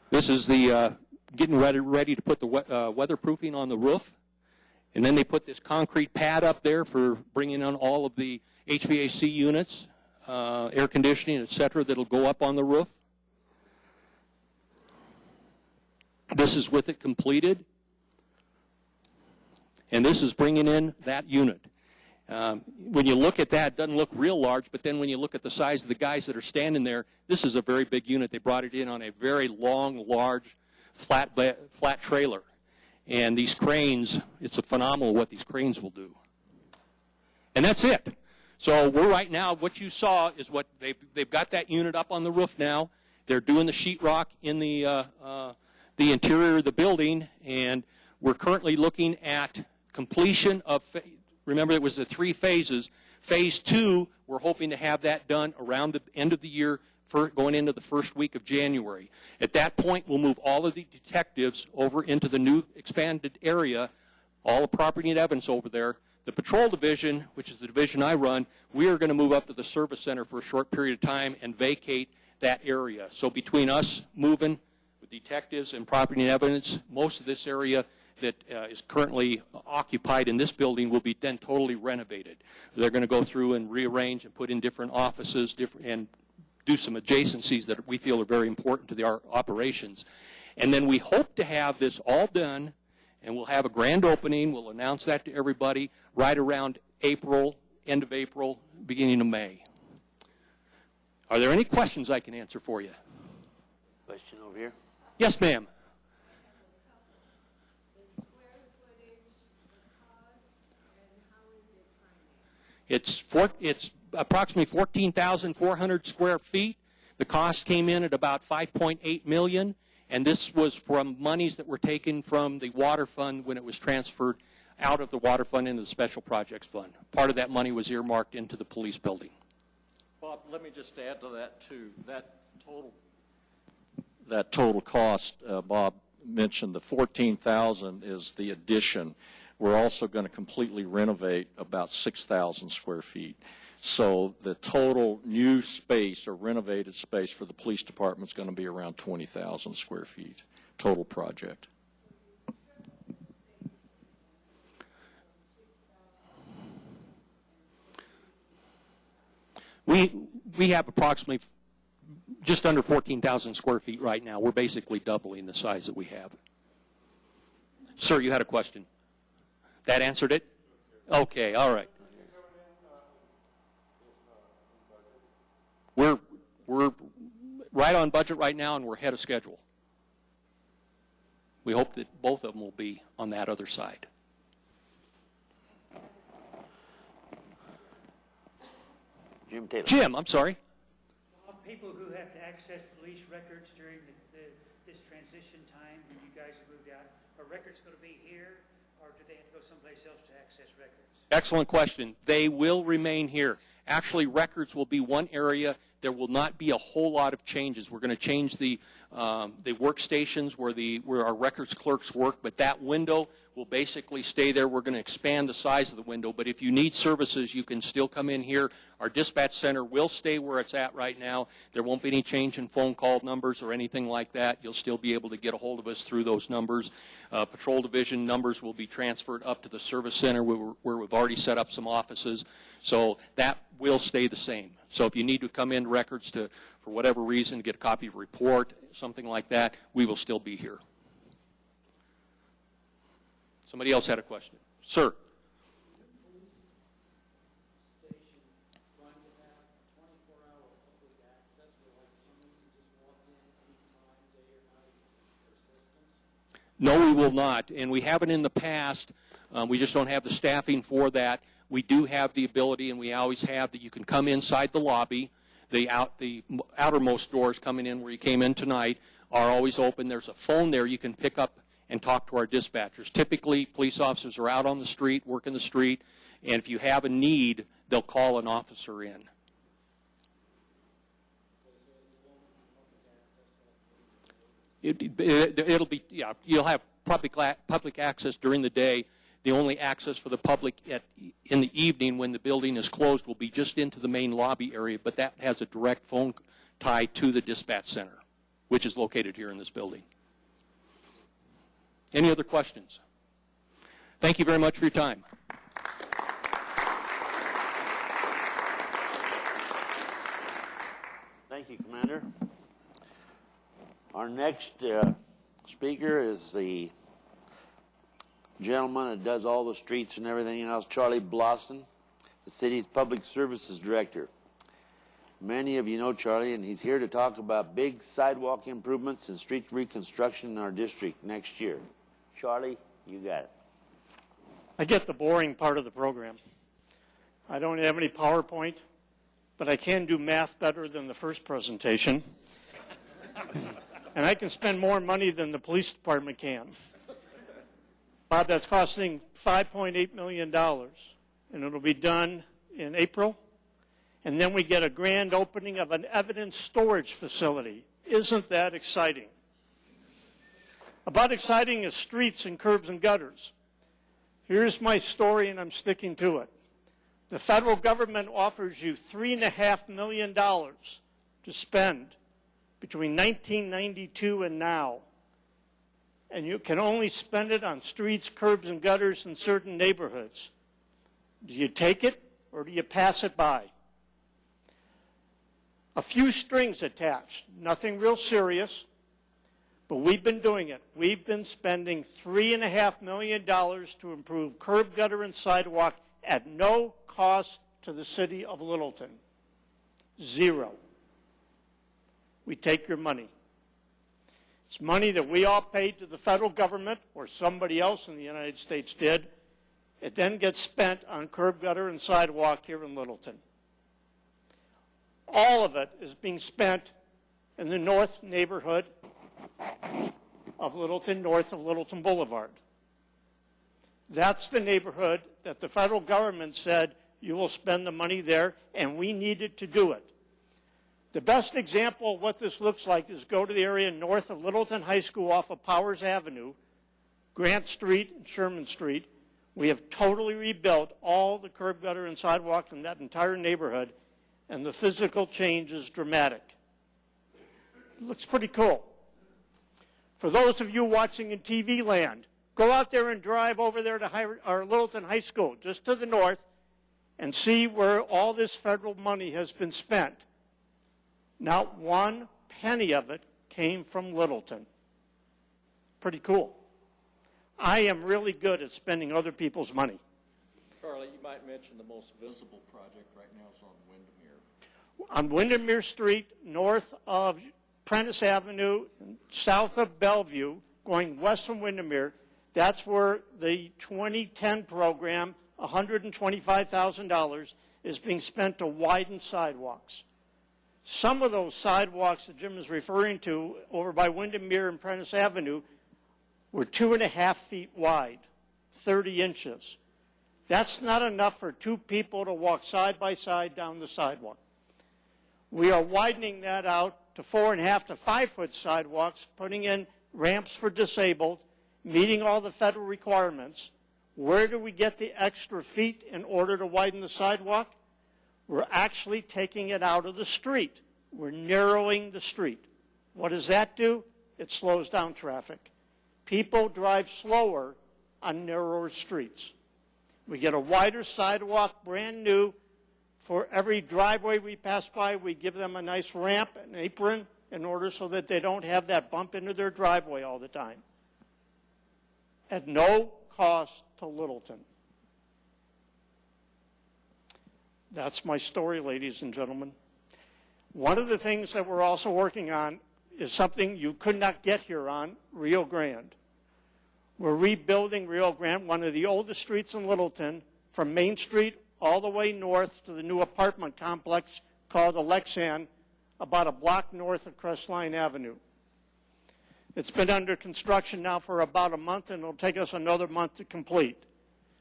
This is the getting ready to put the weatherproofing on the roof. And then they put this concrete pad up there for bringing on all of the HVAC units, air conditioning, et cetera, that will go up on the roof. This is with it completed. And this is bringing in that unit. When you look at that, it doesn't look real large, but then when you look at the size of the guys that are standing there, this is a very big unit. They brought it in on a very long, large, flat trailer. And these cranes, it's phenomenal what these cranes will do. And that's it. So we're right now, what you saw is what they've got that unit up on the roof now. They're doing the sheetrock in the interior of the building, and we're currently looking at completion of, remember it was the 3 phases. Phase 2, we're hoping to have that done around the end of the year, going into the first week of January. At that point, we'll move all of the detectives over into the new expanded area, all the property and evidence over there. The patrol division, which is the division I run, we are going to move up to the service center for a short period of time and vacate that area. So between us moving with detectives and property and evidence, most of this area that is currently occupied in this building will be then totally renovated. They're going to go through and rearrange and put in different offices and do some adjacencies that we feel are very important to our operations. And then we hope to have this all done, and we'll have a grand opening. We'll announce that to everybody right around April, end of April, beginning of May. Are there any questions I can answer for you? Question over here. Yes, ma'am. It's approximately 14,400 square feet. The cost came in at about $5.8 million, and this was from monies that were taken from the water fund when it was transferred out of the water fund into the special projects fund. Part of that money was earmarked into the police building. Bob, let me just add to that, too. That total cost, Bob mentioned, the $14,000 is the addition. We're also going to completely renovate about 6,000 square feet. So the total new space or renovated space for the police department is going to be around 20,000 square feet, total project. We have approximately just under 14,000 square feet right now. We're basically doubling the size that we have. Sir, you had a question. That answered it? Okay, all right. We're right on budget right now, and we're ahead of schedule. We hope that both of them will be on that other side. Jim Taylor. Jim, I'm sorry. People who have to access police records during this transition time when you guys have moved out, are records going to be here, or do they have to go someplace else to access records? Excellent question. They will remain here. Actually, records will be one area. There will not be a whole lot of changes. We're going to change the workstations where our records clerks work, but that window will basically stay there. We're going to expand the size of the window, but if you need services, you can still come in here. Our dispatch center will stay where it's at right now. There won't be any change in phone call numbers or anything like that. You'll still be able to get a hold of us through those numbers. Patrol division numbers will be transferred up to the service center where we've already set up some offices. So that will stay the same. So if you need to come in records for whatever reason, get a copy of a report, something like that, we will still be here. Somebody else had a question. Sir. No, we will not, and we haven't in the past. We just don't have the staffing for that. We do have the ability, and we always have, that you can come inside the lobby. The outermost doors coming in where you came in tonight are always open. There's a phone there you can pick up and talk to our dispatchers. Typically, police officers are out on the street, working the street, and if you have a need, they'll call an officer in. It'll be, yeah, you'll have public access during the day. The only access for the public in the evening when the building is closed will be just into the main lobby area, but that has a direct phone tie to the dispatch center, which is located here in this building. Any other questions? Thank you very much for your time. Thank you, Commander. Our next speaker is the gentleman that does all the streets and everything else, Charlie Bloston, the city's public services director. Many of you know Charlie, and he's here to talk about big sidewalk improvements and street reconstruction in our district next year. Charlie, you got it. I get the boring part of the program. I don't have any PowerPoint, but I can do math better than the first presentation. And I can spend more money than the police department can. Bob, that's costing $5.8 million, and it'll be done in April. And then we get a grand opening of an evidence storage facility. Isn't that exciting? About exciting is streets and curbs and gutters. Here's my story, and I'm sticking to it. The federal government offers you $3.5 million to spend between 1992 and now. And you can only spend it on streets, curbs, and gutters in certain neighborhoods. Do you take it, or do you pass it by? A few strings attached, nothing real serious, but we've been doing it. We've been spending $3.5 million to improve curb, gutter, and sidewalk at no cost to the city of Littleton. Zero. We take your money. It's money that we all paid to the federal government, or somebody else in the United States did. It then gets spent on curb, gutter, and sidewalk here in Littleton. All of it is being spent in the north neighborhood of Littleton, north of Littleton Boulevard. That's the neighborhood that the federal government said you will spend the money there, and we needed to do it. The best example of what this looks like is go to the area north of Littleton High School off of Powers Avenue, Grant Street and Sherman Street. We have totally rebuilt all the curb gutter and sidewalk in that entire neighborhood, and the physical change is dramatic. It looks pretty cool. For those of you watching in TV land, go out there and drive over there to Littleton High School, just to the north, and see where all this federal money has been spent. Not one penny of it came from Littleton. Pretty cool. I am really good at spending other people's money. Charlie, you might mention the most visible project right now is on Windermere. On Windermere Street, north of Prentice Avenue, south of Bellevue, going west from Windermere, that's where the 2010 program, $125,000, is being spent to widen sidewalks. Some of those sidewalks that Jim is referring to over by Windermere and Prentice Avenue were 2.5 feet wide, 30 inches. That's not enough for two people to walk side by side down the sidewalk. We are widening that out to 4.5 to 5 foot sidewalks, putting in ramps for disabled, meeting all the federal requirements. Where do we get the extra feet in order to widen the sidewalk? We're actually taking it out of the street. We're narrowing the street. What does that do? It slows down traffic. People drive slower on narrower streets. We get a wider sidewalk, brand new. For every driveway we pass by, we give them a nice ramp, an apron, in order so that they don't have that bump into their driveway all the time. At no cost to Littleton. That's my story, ladies and gentlemen. One of the things that we're also working on is something you could not get here on, Rio Grande. We're rebuilding Rio Grande, one of the oldest streets in Littleton, from Main Street all the way north to the new apartment complex called Alexan, about a block north of Crestline Avenue. It's been under construction now for about a month, and it'll take us another month to complete.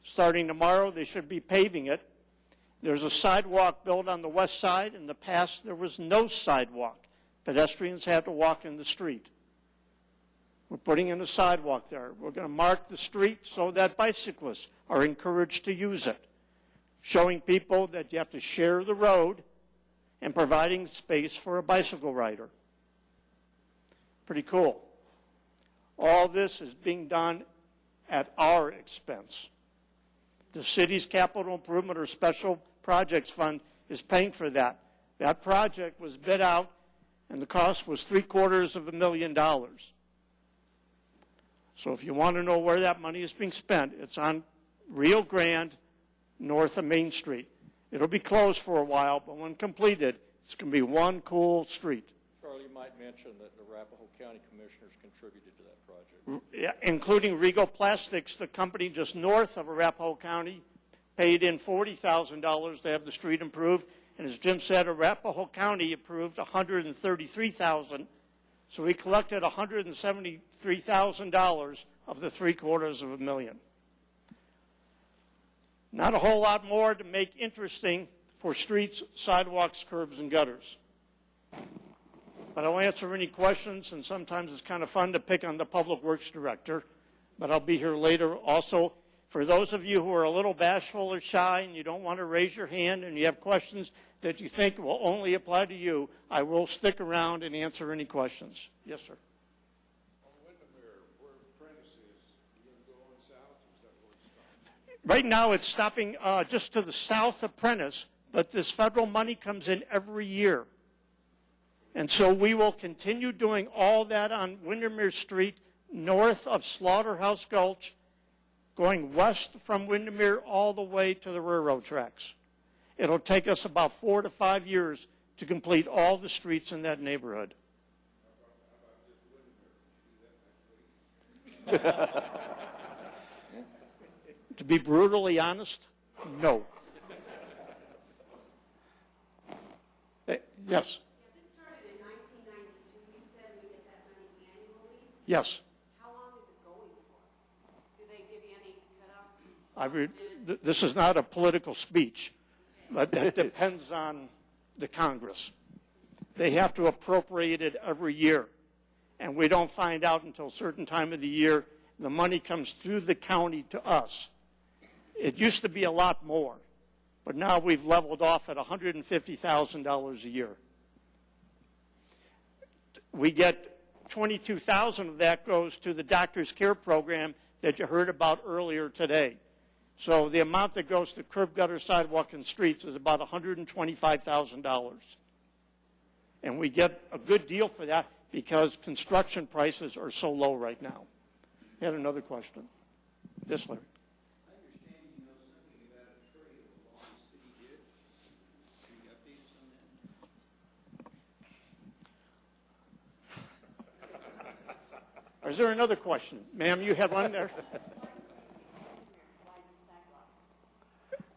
Starting tomorrow, they should be paving it. There's a sidewalk built on the west side. In the past, there was no sidewalk. Pedestrians had to walk in the street. We're putting in a sidewalk there. We're going to mark the street so that bicyclists are encouraged to use it, showing people that you have to share the road and providing space for a bicycle rider. Pretty cool. All this is being done at our expense. The city's capital improvement or special projects fund is paying for that. That project was bid out, and the cost was $750,000. So if you want to know where that money is being spent, it's on Rio Grande, north of Main Street. It'll be closed for a while, but when completed, it's going to be one cool street. Charlie, you might mention that the Arapahoe County Commissioners contributed to that project. Yeah, including Rego Plastics, the company just north of Arapahoe County, paid in $40,000 to have the street improved. And as Jim said, Arapahoe County approved $133,000. So we collected $173,000 of the $750,000. Not a whole lot more to make interesting for streets, sidewalks, curbs, and gutters. But I'll answer any questions, and sometimes it's kind of fun to pick on the Public Works Director, but I'll be here later. Also, for those of you who are a little bashful or shy and you don't want to raise your hand and you have questions that you think will only apply to you, I will stick around and answer any questions. Yes, sir. On Windermere, where Prentice is, you going to go on south, or is that where it's stopping? Right now it's stopping just to the south of Prentice, but this federal money comes in every year. And so we will continue doing all that on Windermere Street, north of Slaughterhouse Gulch, going west from Windermere all the way to the railroad tracks. It'll take us about 4 to 5 years to complete all the streets in that neighborhood. To be brutally honest, no. Yes? This started in 1992. You said we get that money annually. Yes. How long is it going for? Do they give you any cutoff? This is not a political speech, but that depends on the Congress. They have to appropriate it every year, and we don't find out until a certain time of the year. The money comes through the county to us. It used to be a lot more, but now we've leveled off at $150,000 a year. We get $22,000 of that goes to the Doctors Care Program that you heard about earlier today. So the amount that goes to curb, gutter, sidewalk, and streets is about $125,000. And we get a good deal for that because construction prices are so low right now. You had another question? Yes, Larry. I understand you know something about a trail along the city ditch. Any updates on that? Is there another question? Ma'am, you had one there?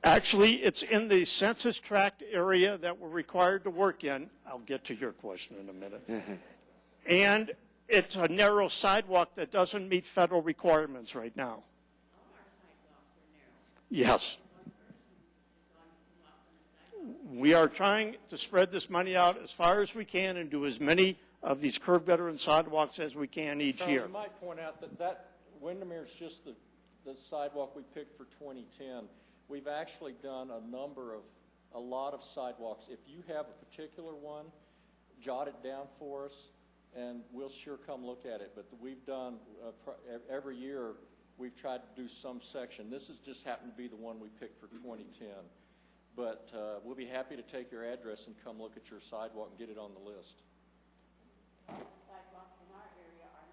Actually, it's in the census tract area that we're required to work in. I'll get to your question in a minute. And it's a narrow sidewalk that doesn't meet federal requirements right now. Yes. We are trying to spread this money out as far as we can and do as many of these curb, gutter, and sidewalks as we can each Charlie, year. you might point out that Windermere is just the sidewalk we picked for 2010. We've actually done a lot of sidewalks. If you have a particular one, jot it down for us, and we'll sure come look at it. But we've done, every year, we've tried to do some section. This has just happened to be the one we picked for 2010. But we'll be happy to take your address and come look at your sidewalk and get it on the list. Sidewalks in our area are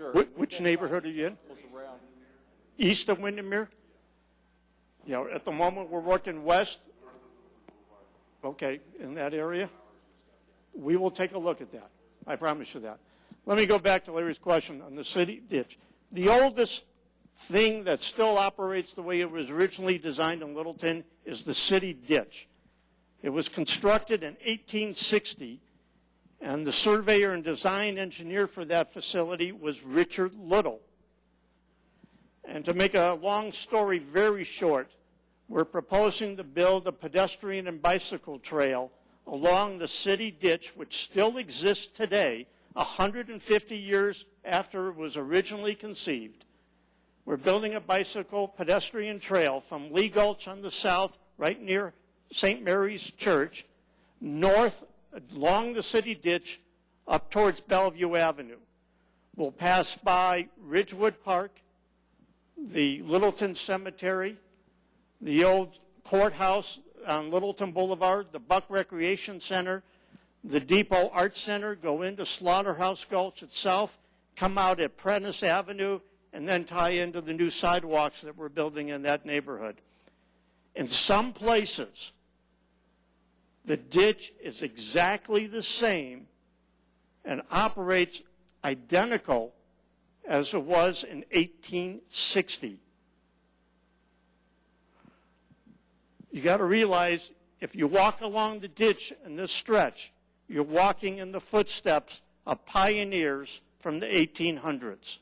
narrow. Sure. Which neighborhood are you in? Around. East of Windermere? You know, at the moment we're working west. Okay, in that area. We will take a look at that. I promise you that. Let me go back to Larry's question on the city ditch. The oldest thing that still operates the way it was originally designed in Littleton is the city ditch. It was constructed in 1860, and the surveyor and design engineer for that facility was Richard Little. And to make a long story very short, we're proposing to build a pedestrian and bicycle trail along the city ditch, which still exists today, 150 years after it was originally conceived. We're building a bicycle pedestrian trail from Lee Gulch on the south, right near St. Mary's Church, north along the city ditch up towards Bellevue Avenue. We'll pass by Ridgewood Park, the Littleton Cemetery, the old courthouse on Littleton Boulevard, the Buck Recreation Center, the Depot Arts Center, go into Slaughterhouse Gulch itself, come out at Prentice Avenue, and then tie into the new sidewalks that we're building in that neighborhood. In some places, the ditch is exactly the same and operates identical as it was in 1860. You got to realize if you walk along the ditch in this stretch, you're walking in the footsteps of pioneers from the 1800s.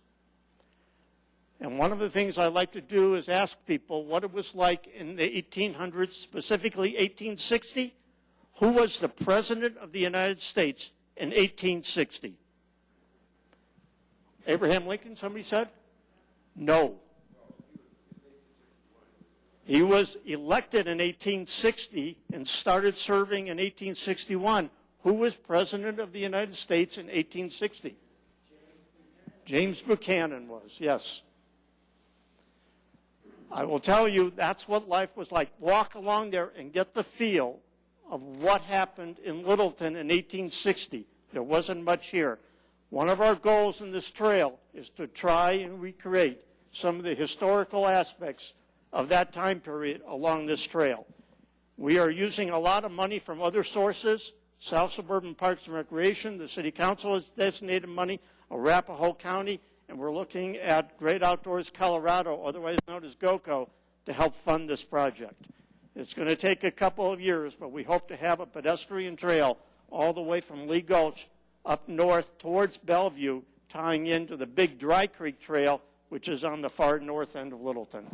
And one of the things I like to do is ask people what it was like in the 1800s, specifically 1860. Who was the President of the United States in 1860? Abraham Lincoln, somebody said? No. He was elected in 1860 and started serving in 1861. Who was President of the United States in 1860? James Buchanan was, yes. I will tell you that's what life was like. Walk along there and get the feel of what happened in Littleton in 1860. There wasn't much here. One of our goals in this trail is to try and recreate some of the historical aspects of that time period along this trail. We are using a lot of money from other sources, South Suburban Parks and Recreation, the City Council has designated money, Arapahoe County, and we're looking at Great Outdoors Colorado, otherwise known as GOCO, to help fund this project. It's going to take a couple of years, but we hope to have a pedestrian trail all the way from Lee Gulch up north towards Bellevue, tying into the big Dry Creek Trail, which is on the far north end of Littleton.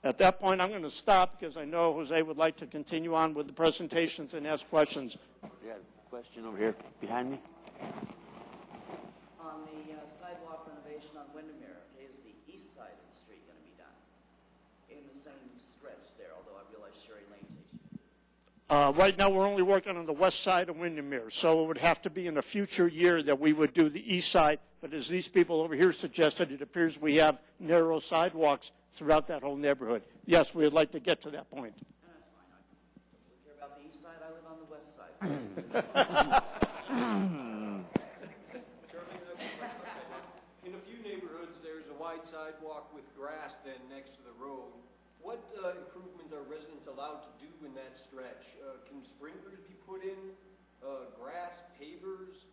At that point, I'm going to stop because I know Jose would like to continue on with the presentations and ask questions. Yeah, question over here behind me. On the sidewalk renovation on Windermere, okay, is the east side of the street going to be done in the same stretch there, although I realize Sherry Lane takes you? Right now, we're only working on the west side of Windermere, so it would have to be in a future year that we would do the east side. But as these people over here suggested, it appears we have narrow sidewalks throughout that whole neighborhood. Yes, we would like to get to that point. No, that's fine. I don't care about the east side. I live on the west side. In a few neighborhoods, there's a wide sidewalk with grass then next to the road. What improvements are residents allowed to do in that stretch? Can sprinklers be put in? Grass, pavers,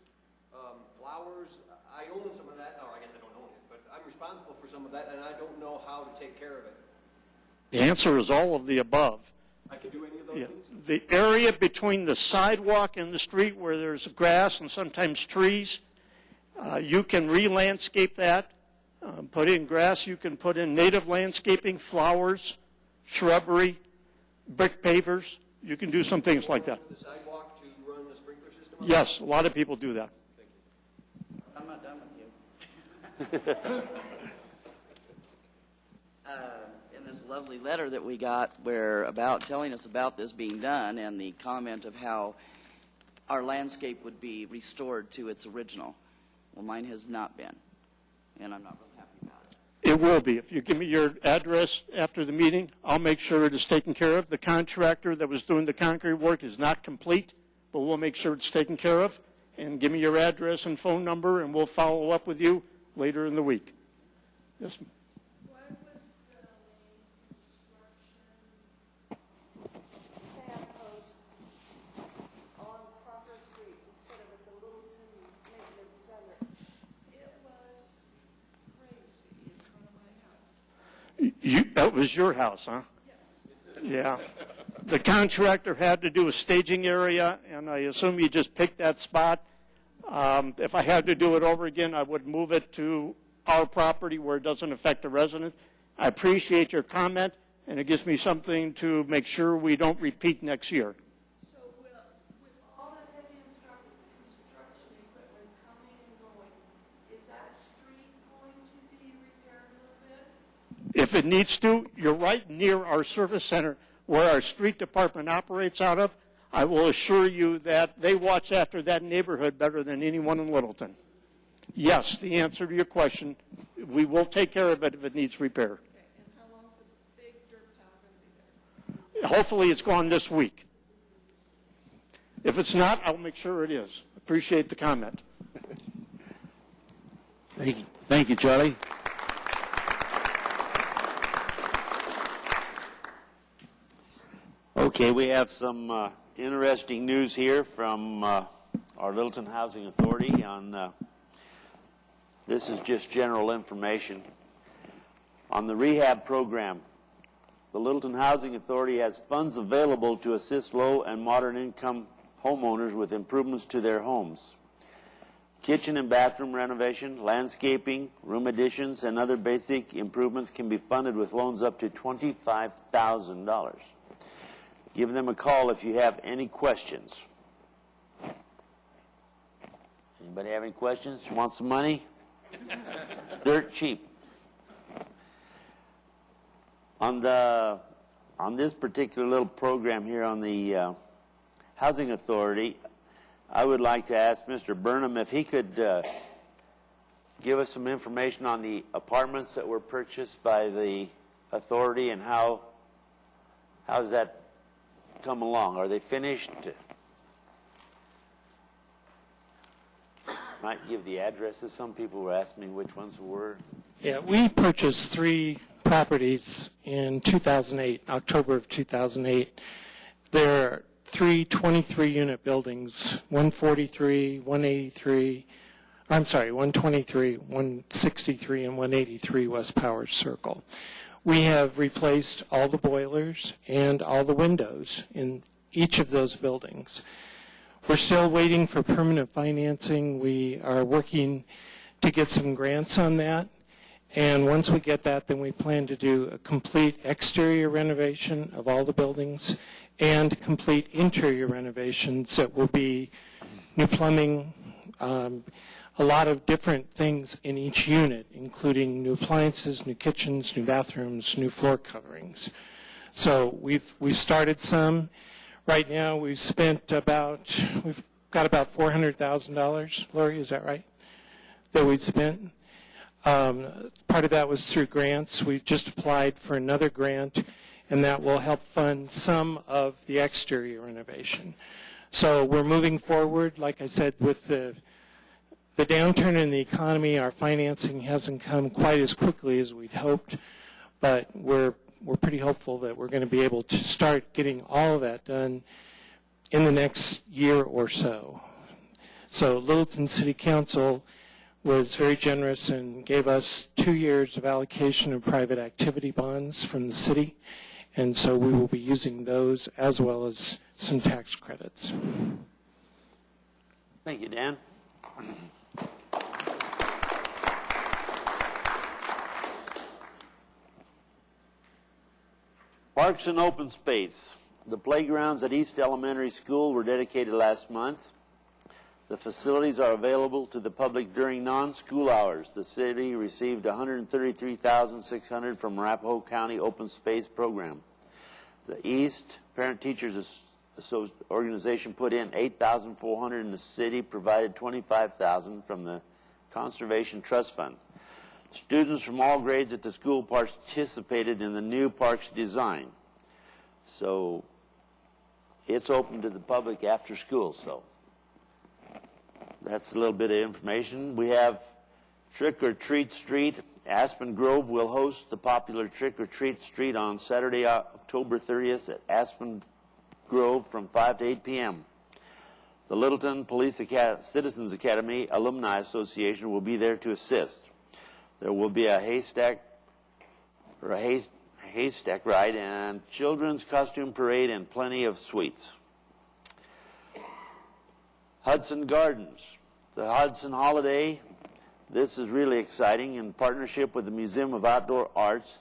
flowers? I own some of that, or I guess I don't own it, but I'm responsible for some of that, and I don't know how to take care of it. The answer is all of the above. I can do any of those things? The area between the sidewalk and the street where there's grass and sometimes trees, you can re-landscape that, put in grass. You can put in native landscaping, flowers, shrubbery, brick pavers. You can do some things like that. The sidewalk to run a sprinkler system? Yes, a lot of people do that. I'm not done with you. In this lovely letter that we got where about telling us about this being done and the comment of how our landscape would be restored to its original. Well, mine has not been, and I'm not real happy about it. It will be. If you give me your address after the meeting, I'll make sure it is taken care of. The contractor that was doing the concrete work is not complete, but we'll make sure it's taken care of. And give me your address and phone number, and we'll follow up with you later in the week. Yes, ma'am. Why was the construction fan post on Crawford Street instead of at the Littleton Maintenance Center? It was crazy in front of my house. That was your house, huh? Yes. Yeah. The contractor had to do a staging area, and I assume you just picked that spot. If I had to do it over again, I would move it to our property where it doesn't affect the resident. I appreciate your comment, and it gives me something to make sure we don't repeat next year. So with all that heavy construction equipment coming and going, is that street going to be repaired a little bit? If it needs to, you're right near our service center where our street department operates out of. I will assure you that they watch after that neighborhood better than anyone in Littleton. Yes, the answer to your question, we will take care of it if it needs repair. Okay, and how long is the big dirt pile going to be there? Hopefully it's gone this week. If it's not, I'll make sure it is. Appreciate the comment. Thank you, Charlie. Okay, we have some interesting news here from our Littleton Housing Authority on this is just general information on the rehab program. The Littleton Housing Authority has funds available to assist low and moderate income homeowners with improvements to their homes. Kitchen and bathroom renovation, landscaping, room additions, and other basic improvements can be funded with loans up to $25,000. Give them a call if you have any questions. Anybody have any questions? Want some money? Dirt cheap. On this particular little program here on the Housing Authority, I would like to ask Mr. Burnham if he could give us some information on the apartments that were purchased by the authority and how does that come along? Are they finished? Might give the addresses. Some people were asking me which ones were. Yeah, we purchased 3 properties in 2008, October of 2008. There are 3 23-unit buildings, 143, 183, I'm sorry, 123, 163, and 183 West Powers Circle. We have replaced all the boilers and all the windows in each of those buildings. We're still waiting for permanent financing. We are working to get some grants on that. And once we get that, then we plan to do a complete exterior renovation of all the buildings and complete interior renovations that will be new plumbing, a lot of different things in each unit, including new appliances, new kitchens, new bathrooms, new floor coverings. So we've started some. Right now we've got about $400,000, Lori, is that right? That we've spent. Part of that was through grants. We've just applied for another grant, and that will help fund some of the exterior renovation. So we're moving forward. Like I said, with the downturn in the economy, our financing hasn't come quite as quickly as we'd hoped, but we're pretty hopeful that we're going to be able to start getting all of that done in the next year or so. So Littleton City Council was very generous and gave us 2 years of allocation of private activity bonds from the city, and so we will be using those as well as some tax credits. Thank you, Dan. Parks and open space. The playgrounds at East Elementary School were dedicated last month. The facilities are available to the public during non-school hours. The city received $133,600 from Arapahoe County Open Space Program. The East Parent Teachers Organization put in $8,400, and the city provided $25,000 from the Conservation Trust Fund. Students from all grades at the school participated in the new park's design. So it's open to the public after school. So that's a little bit of information. We have Trick or Treat Street. Aspen Grove will host the popular Trick or Treat Street on Saturday, October 30th at Aspen Grove from 5 to 8 p.m. The Littleton Police Citizens Academy Alumni Association will be there to assist. There will be a haystack ride and children's costume parade and plenty of sweets. Hudson Gardens, the Hudson Holiday. This is really exciting. In partnership with the Museum of Outdoor Arts,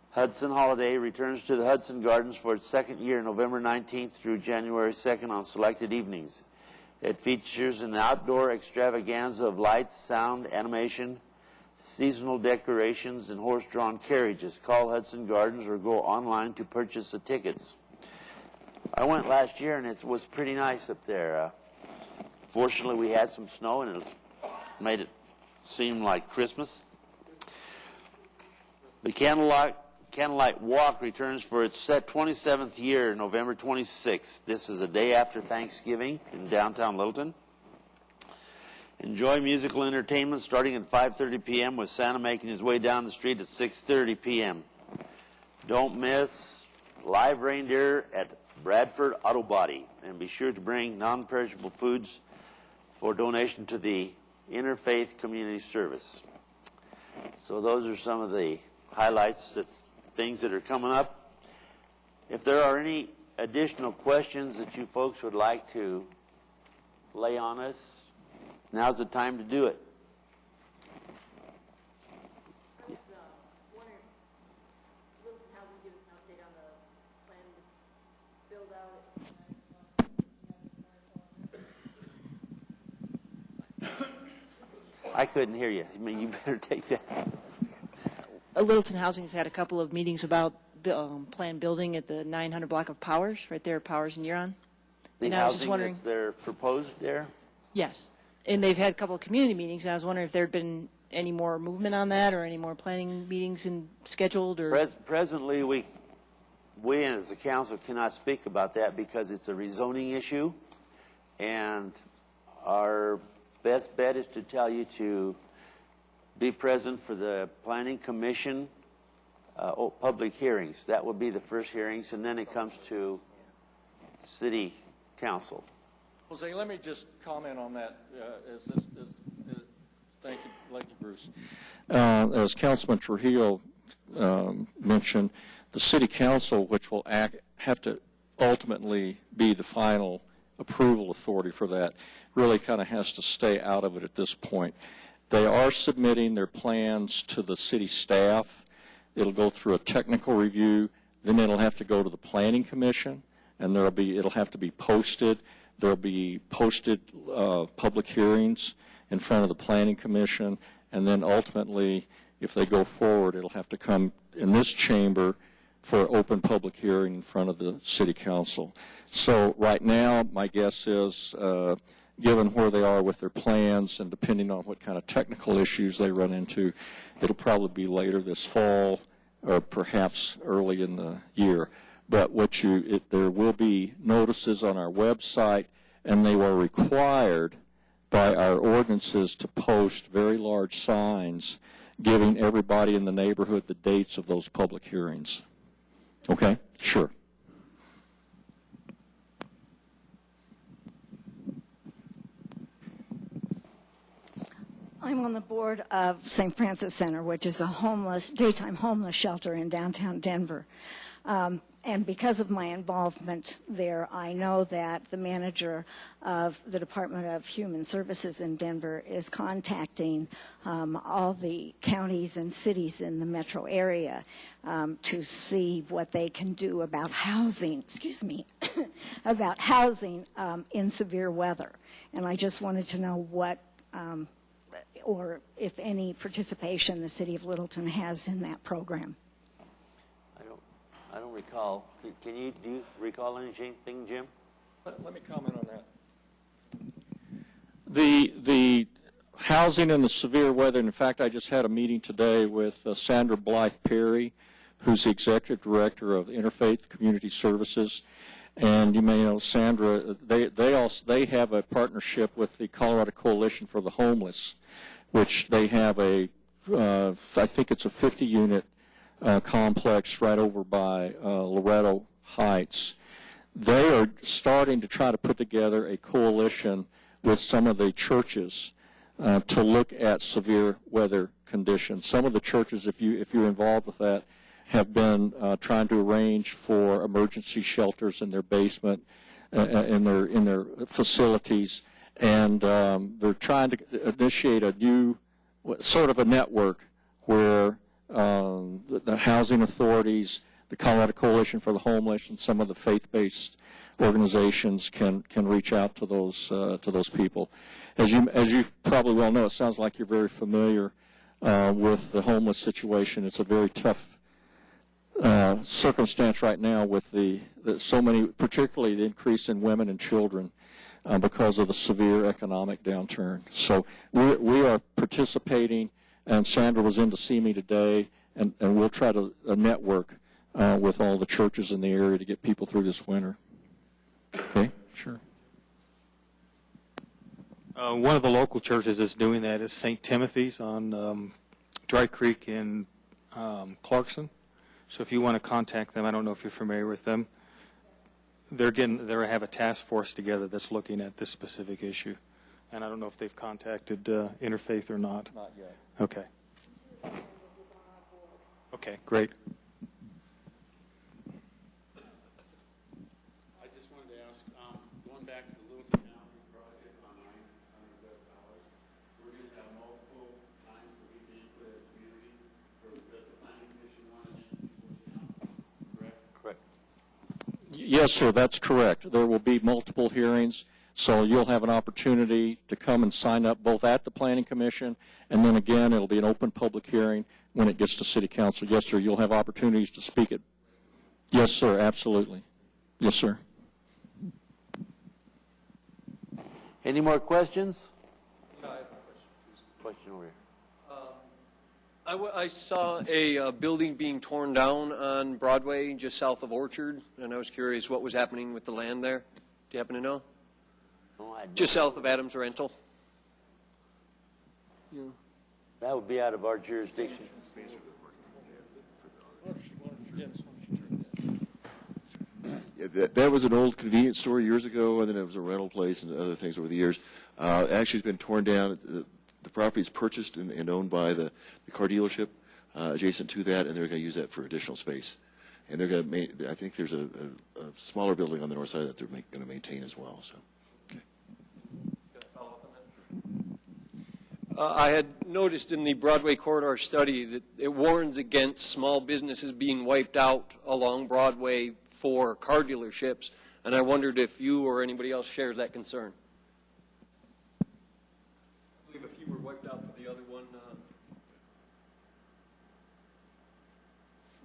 Hudson Holiday returns to the Hudson Gardens for its second year, November 19th through January 2nd on selected evenings. It features an outdoor extravaganza of lights, sound, animation, seasonal decorations, and horse-drawn carriages. Call Hudson Gardens or go online to purchase the tickets. I went last year, and it was pretty nice up there. Fortunately, we had some snow, and it made it seem like Christmas. The Candlelight Walk returns for its 27th year, November 26th. This is a day after Thanksgiving in downtown Littleton. Enjoy musical entertainment starting at 5:30 p.m. with Santa making his way down the street at 6:30 p.m. Don't miss live reindeer at Bradford Auto Body, and be sure to bring non-perishable foods for donation to the Interfaith Community Service. So those are some of the highlights, that's things that are coming up. If there are any additional questions that you folks would like to lay on us, now's the time to do it. I was wondering, Littleton Housing give us an update on the plan build out. I couldn't hear you. I mean, you better take that. Littleton Housing has had a couple of meetings about planned building at the 900 block of Powers, right there at Powers and Huron. The And I was just housing wondering, that's there proposed there? yes, and they've had a couple of community meetings, and I was wondering if there had been any more movement on that, or any more planning meetings scheduled, or Presently, we as a council cannot speak about that because it's a rezoning issue, and our best bet is to tell you to be present for the Planning Commission public hearings. That will be the first hearings, and then it comes to City Council. Jose, let me just comment on that. Thank you, Bruce. As Councilman Trujillo mentioned, the City Council, which will have to ultimately be the final approval authority for that, really kind of has to stay out of it at this point. They are submitting their plans to the city staff. It'll go through a technical review, then it'll have to go to the Planning Commission, and it'll have to be posted. There'll be posted public hearings in front of the Planning Commission, and then ultimately, if they go forward, it'll have to come in this chamber for open public hearing in front of the City Council. So right now, my guess is, given where they are with their plans and depending on what kind of technical issues they run into, it'll probably be later this fall or perhaps early in the year. But there will be notices on our website, and they were required by our ordinances to post very large signs giving everybody in the neighborhood the dates of those public hearings. Okay? Sure. I'm on the board of St. Francis Center, which is a daytime homeless shelter in downtown Denver. And because of my involvement there, I know that the manager of the Department of Human Services in Denver is contacting all the counties and cities in the metro area to see what they can do about housing, about housing in severe weather. And I just wanted to know what, or if any participation the city of Littleton has in that program. I don't recall. Do you recall anything, Jim? Let me comment on that. The housing in the severe weather, in fact, I just had a meeting today with Sandra Blythe-Perry, who's the Executive Director of Interfaith Community Services. And you may know Sandra, they have a partnership with the Colorado Coalition for the Homeless, which they have I think it's a 50-unit complex right over by Loretto Heights. They are starting to try to put together a coalition with some of the churches to look at severe weather conditions. Some of the churches, if you're involved with that, have been trying to arrange for emergency shelters in their basement, in their facilities, and they're trying to initiate a new sort of a network where the housing authorities, the Colorado Coalition for the Homeless, and some of the faith-based organizations can reach out to those people. As you probably well know, it sounds like you're very familiar with the homeless situation. It's a very tough circumstance right now with so many, particularly the increase in women and children because of the severe economic downturn. So we are participating. And Sandra was in to see me today, and we'll try to network with all the churches in the area to get people through this winter. Okay, sure. One of the local churches that's doing that is St. Timothy's on Dry Creek in Clarkson. So if you want to contact them, I don't know if you're familiar with them. They have a task force together that's looking at this specific issue. And I don't know if they've contacted Interfaith or not. Not yet. Okay. Okay, great. I just wanted to ask, going back to the Littleton Housing Project on $900,000, we're going to have multiple times for we can input as a community, or does the Planning Commission want to input, correct? Correct. Yes, sir, that's correct. There will be multiple hearings. So you'll have an opportunity to come and sign up both at the Planning Commission, and then again, it'll be an open public hearing when it gets to City Council. Yes, sir, you'll have opportunities to speak it. Yes, sir, absolutely. Yes, sir. Any more questions? No, I have a question. Question over here. I saw a building being torn down on Broadway just south of Orchard, and I was curious what was happening with the land there. Do you happen to know? No, Just south of Adams Rental. Yeah. That would be out of our jurisdiction. Yeah, that was an old convenience store years ago, and then it was a rental place and other things over the years. Actually, it's been torn down. The property is purchased and owned by the car dealership adjacent to that, and they're going to use that for additional space. and they're going to. I think there's a smaller building on the north side that they're going to maintain as well. So. I had noticed in the Broadway corridor study that it warns against small businesses being wiped out along Broadway for car dealerships, and I wondered if you or anybody else shares that concern. I believe a few were wiped out for the other one.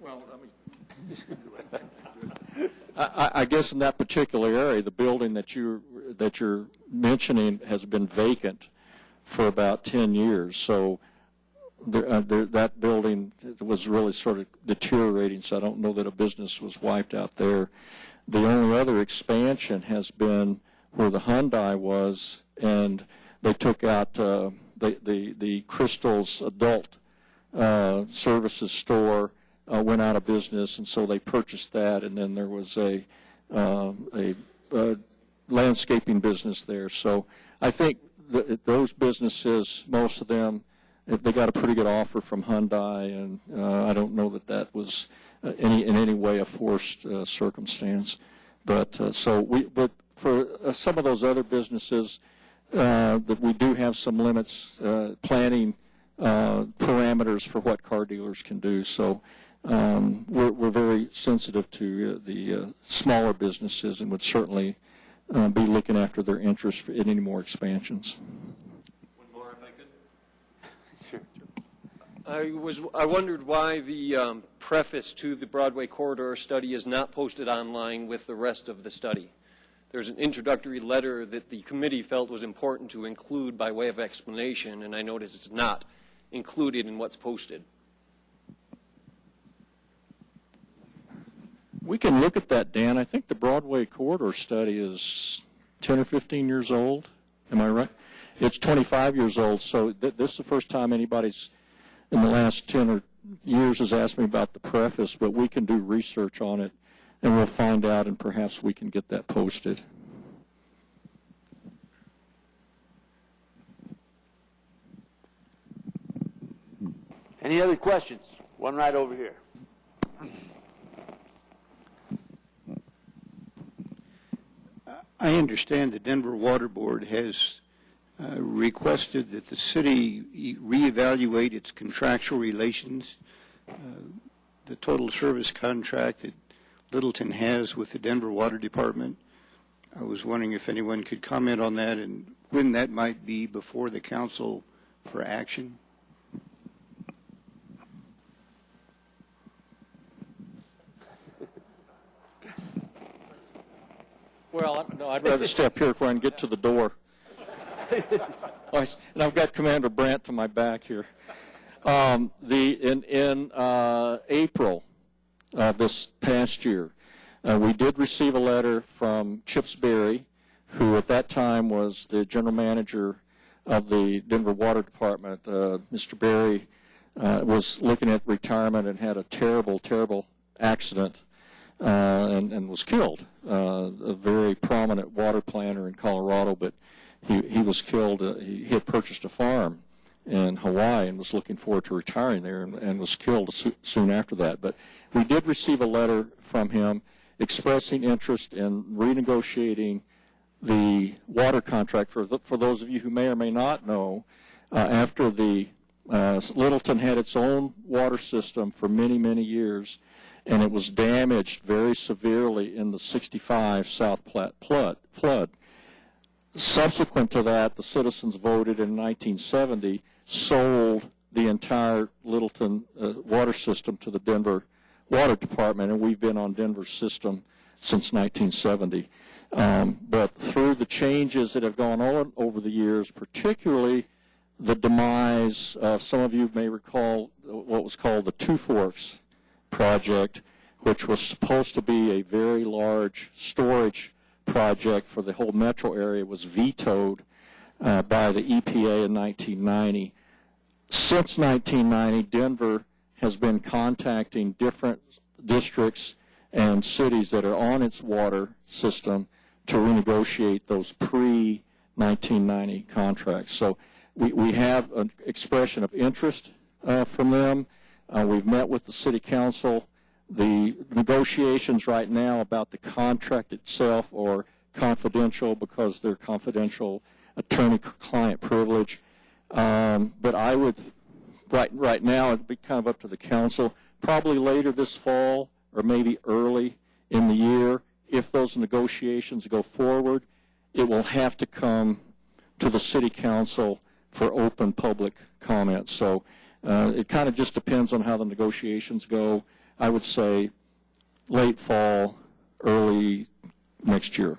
Well, I guess in that particular area, the building that you're mentioning has been vacant for about 10 years. So that building was really sort of deteriorating, so I don't know that a business was wiped out there. The only other expansion has been where the Hyundai was, and they took out the Crystal's adult services store went out of business, and so they purchased that, and then there was a landscaping business there. So I think those businesses, most of them, they got a pretty good offer from Hyundai, and I don't know that was in any way a forced circumstance. But but for some of those other businesses, that we do have some limits, planning parameters for what car dealers can do. So we're very sensitive to the smaller businesses, and would certainly be looking after their interests in any more expansions. One more, if I could. Sure. I wondered why the preface to the Broadway corridor study is not posted online with the rest of the study. There's an introductory letter that the committee felt was important to include by way of explanation, and I notice it's not included in what's posted. We can look at that, Dan. I think the Broadway corridor study is 10 or 15 years old. Am I right? It's 25 years old, so this is the first time anybody's in the last 10 years has asked me about the preface, but we can do research on it, and we'll find out, and perhaps we can get that posted. Any other questions? One right over here. I understand the Denver Water Board has requested that the city reevaluate its contractual relations, the total service contract that Littleton has with the Denver Water Department. I was wondering if anyone could comment on that and when that might be before the council for action. Well, no, I'd rather step here before I can get to the door. And I've got Commander Brandt to my back here. In April this past year, we did receive a letter from Chips Berry, who at that time was the general manager of the Denver Water Department. Mr. Berry was looking at retirement and had a terrible, terrible accident and was killed. A very prominent water planner in Colorado, but he was killed. He had purchased a farm in Hawaii and was looking forward to retiring there, and was killed soon after that. But we did receive a letter from him expressing interest in renegotiating the water contract. For those of you who may or may not know, after the Littleton had its own water system for many, many years, and it was damaged very severely in the 65 South Platte flood. Subsequent to that, the citizens voted in 1970, sold the entire Littleton water system to the Denver Water Department, and we've been on Denver's system since 1970. But through the changes that have gone on over the years, particularly the demise of, some of you may recall what was called the Two Forks project, which was supposed to be a very large storage project for the whole metro area, was vetoed by the EPA in 1990. Since 1990, Denver has been contacting different districts and cities that are on its water system to renegotiate those pre-1990 contracts. So we have an expression of interest from them. We've met with the city council. The negotiations right now about the contract itself are confidential because they're confidential attorney-client privilege. But I would, right now, it'd be kind of up to the council, probably later this fall or maybe early in the year, if those negotiations go forward, it will have to come to the city council for open public comment. So it kind of just depends on how the negotiations go. I would say late fall, early next year.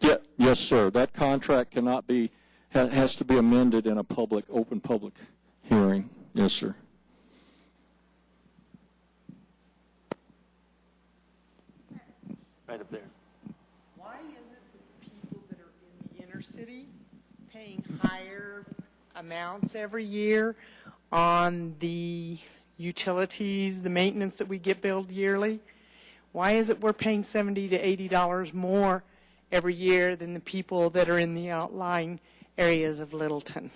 Yeah, yes, sir. That contract cannot be, has to be amended in a public, open public hearing. Yes, sir. Right up there. Why is it that the people that are in the inner city paying higher amounts every year on the utilities, the maintenance that we get billed yearly? Why is it we're paying $70 to $80 more every year than the people that are in the outlying areas of Littleton?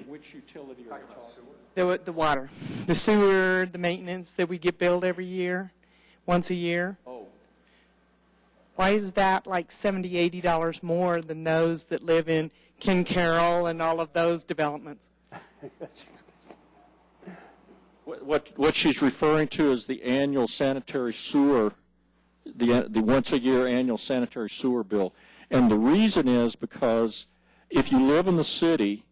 Which utility are you talking about? The water, the sewer, the maintenance that we get billed every year, once a year. Oh. Why is that like $70, $80 more than those that live in Ken Carroll and all of those developments? What she's referring to is the annual sanitary sewer, the once-a-year annual sanitary sewer bill. And the reason is because if you live in the city,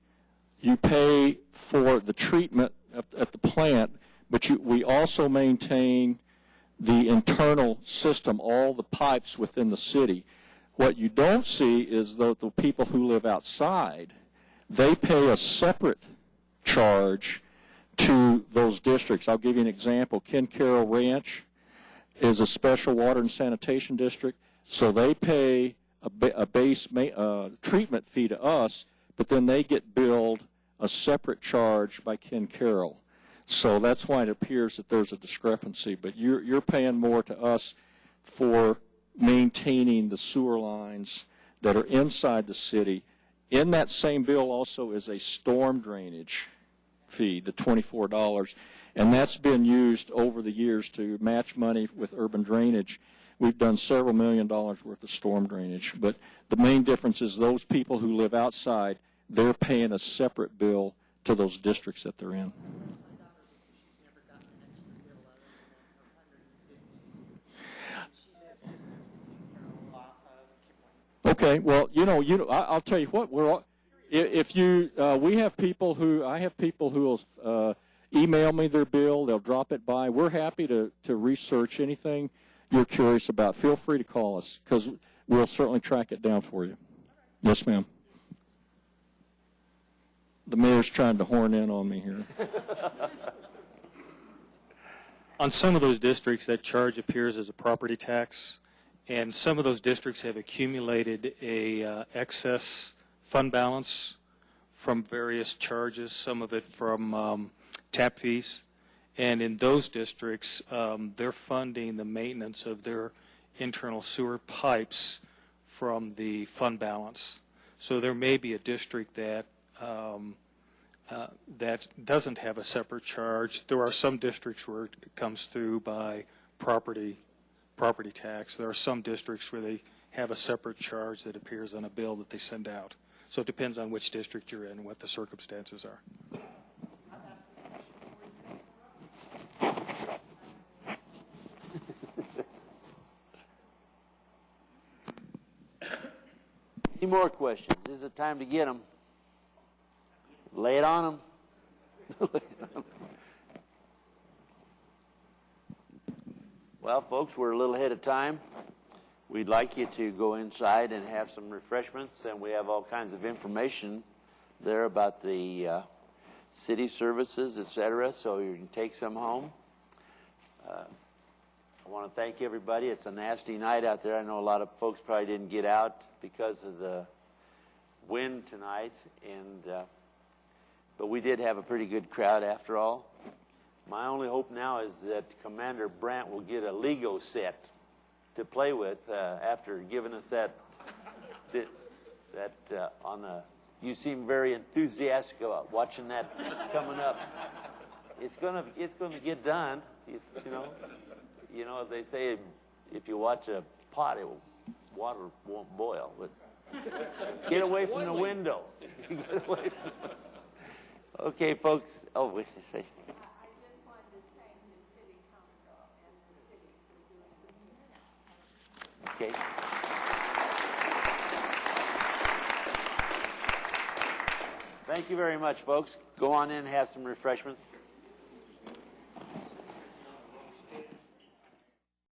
you pay for the treatment at the plant, but we also maintain the internal system, all the pipes within the city. What you don't see is the people who live outside, they pay a separate charge to those districts. I'll give you an example. Ken Carroll Ranch is a special water and sanitation district, so they pay a base treatment fee to us, but then they get billed a separate charge by Ken Carroll. So that's why it appears that there's a discrepancy. But you're paying more to us for maintaining the sewer lines that are inside the city. In that same bill also is a storm drainage fee, the $24. And that's been used over the years to match money with urban drainage. We've done several $1 million worth of storm drainage. But the main difference is those people who live outside, they're paying a separate bill to those districts that they're in. Okay, well, I'll tell you what. We have people who will email me their bill. They'll drop it by. We're happy to research anything you're curious about. Feel free to call us because we'll certainly track it down for you. Yes, ma'am. The mayor's trying to horn in on me here. On some of those districts, that charge appears as a property tax, and some of those districts have accumulated a excess fund balance from various charges, some of it from tap fees. And in those districts, they're funding the maintenance of their internal sewer pipes from the fund balance. So there may be a district that that doesn't have a separate charge. There are some districts where it comes through by property tax. There are some districts where they have a separate charge that appears on a bill that they send out. So it depends on which district you're in and what the circumstances are. Any more questions? This is the time to get them. Lay it on them. Well, folks, we're a little ahead of time. We'd like you to go inside and have some refreshments, and we have all kinds of information there about the city services, etc., so you can take some home. I want to thank everybody. It's a nasty night out there. I know a lot of folks probably didn't get out because of the wind tonight, but we did have a pretty good crowd after all. My only hope now is that Commander Brandt will get a Lego set to play with after giving us that on the You seem very enthusiastic about watching that coming up. It's gonna get done. You know, they say if you watch a pot, water won't boil. But get away from the window. Get away from Okay, folks. Oh, wait. Okay. Thank you very much, folks. Go on in and have some refreshments.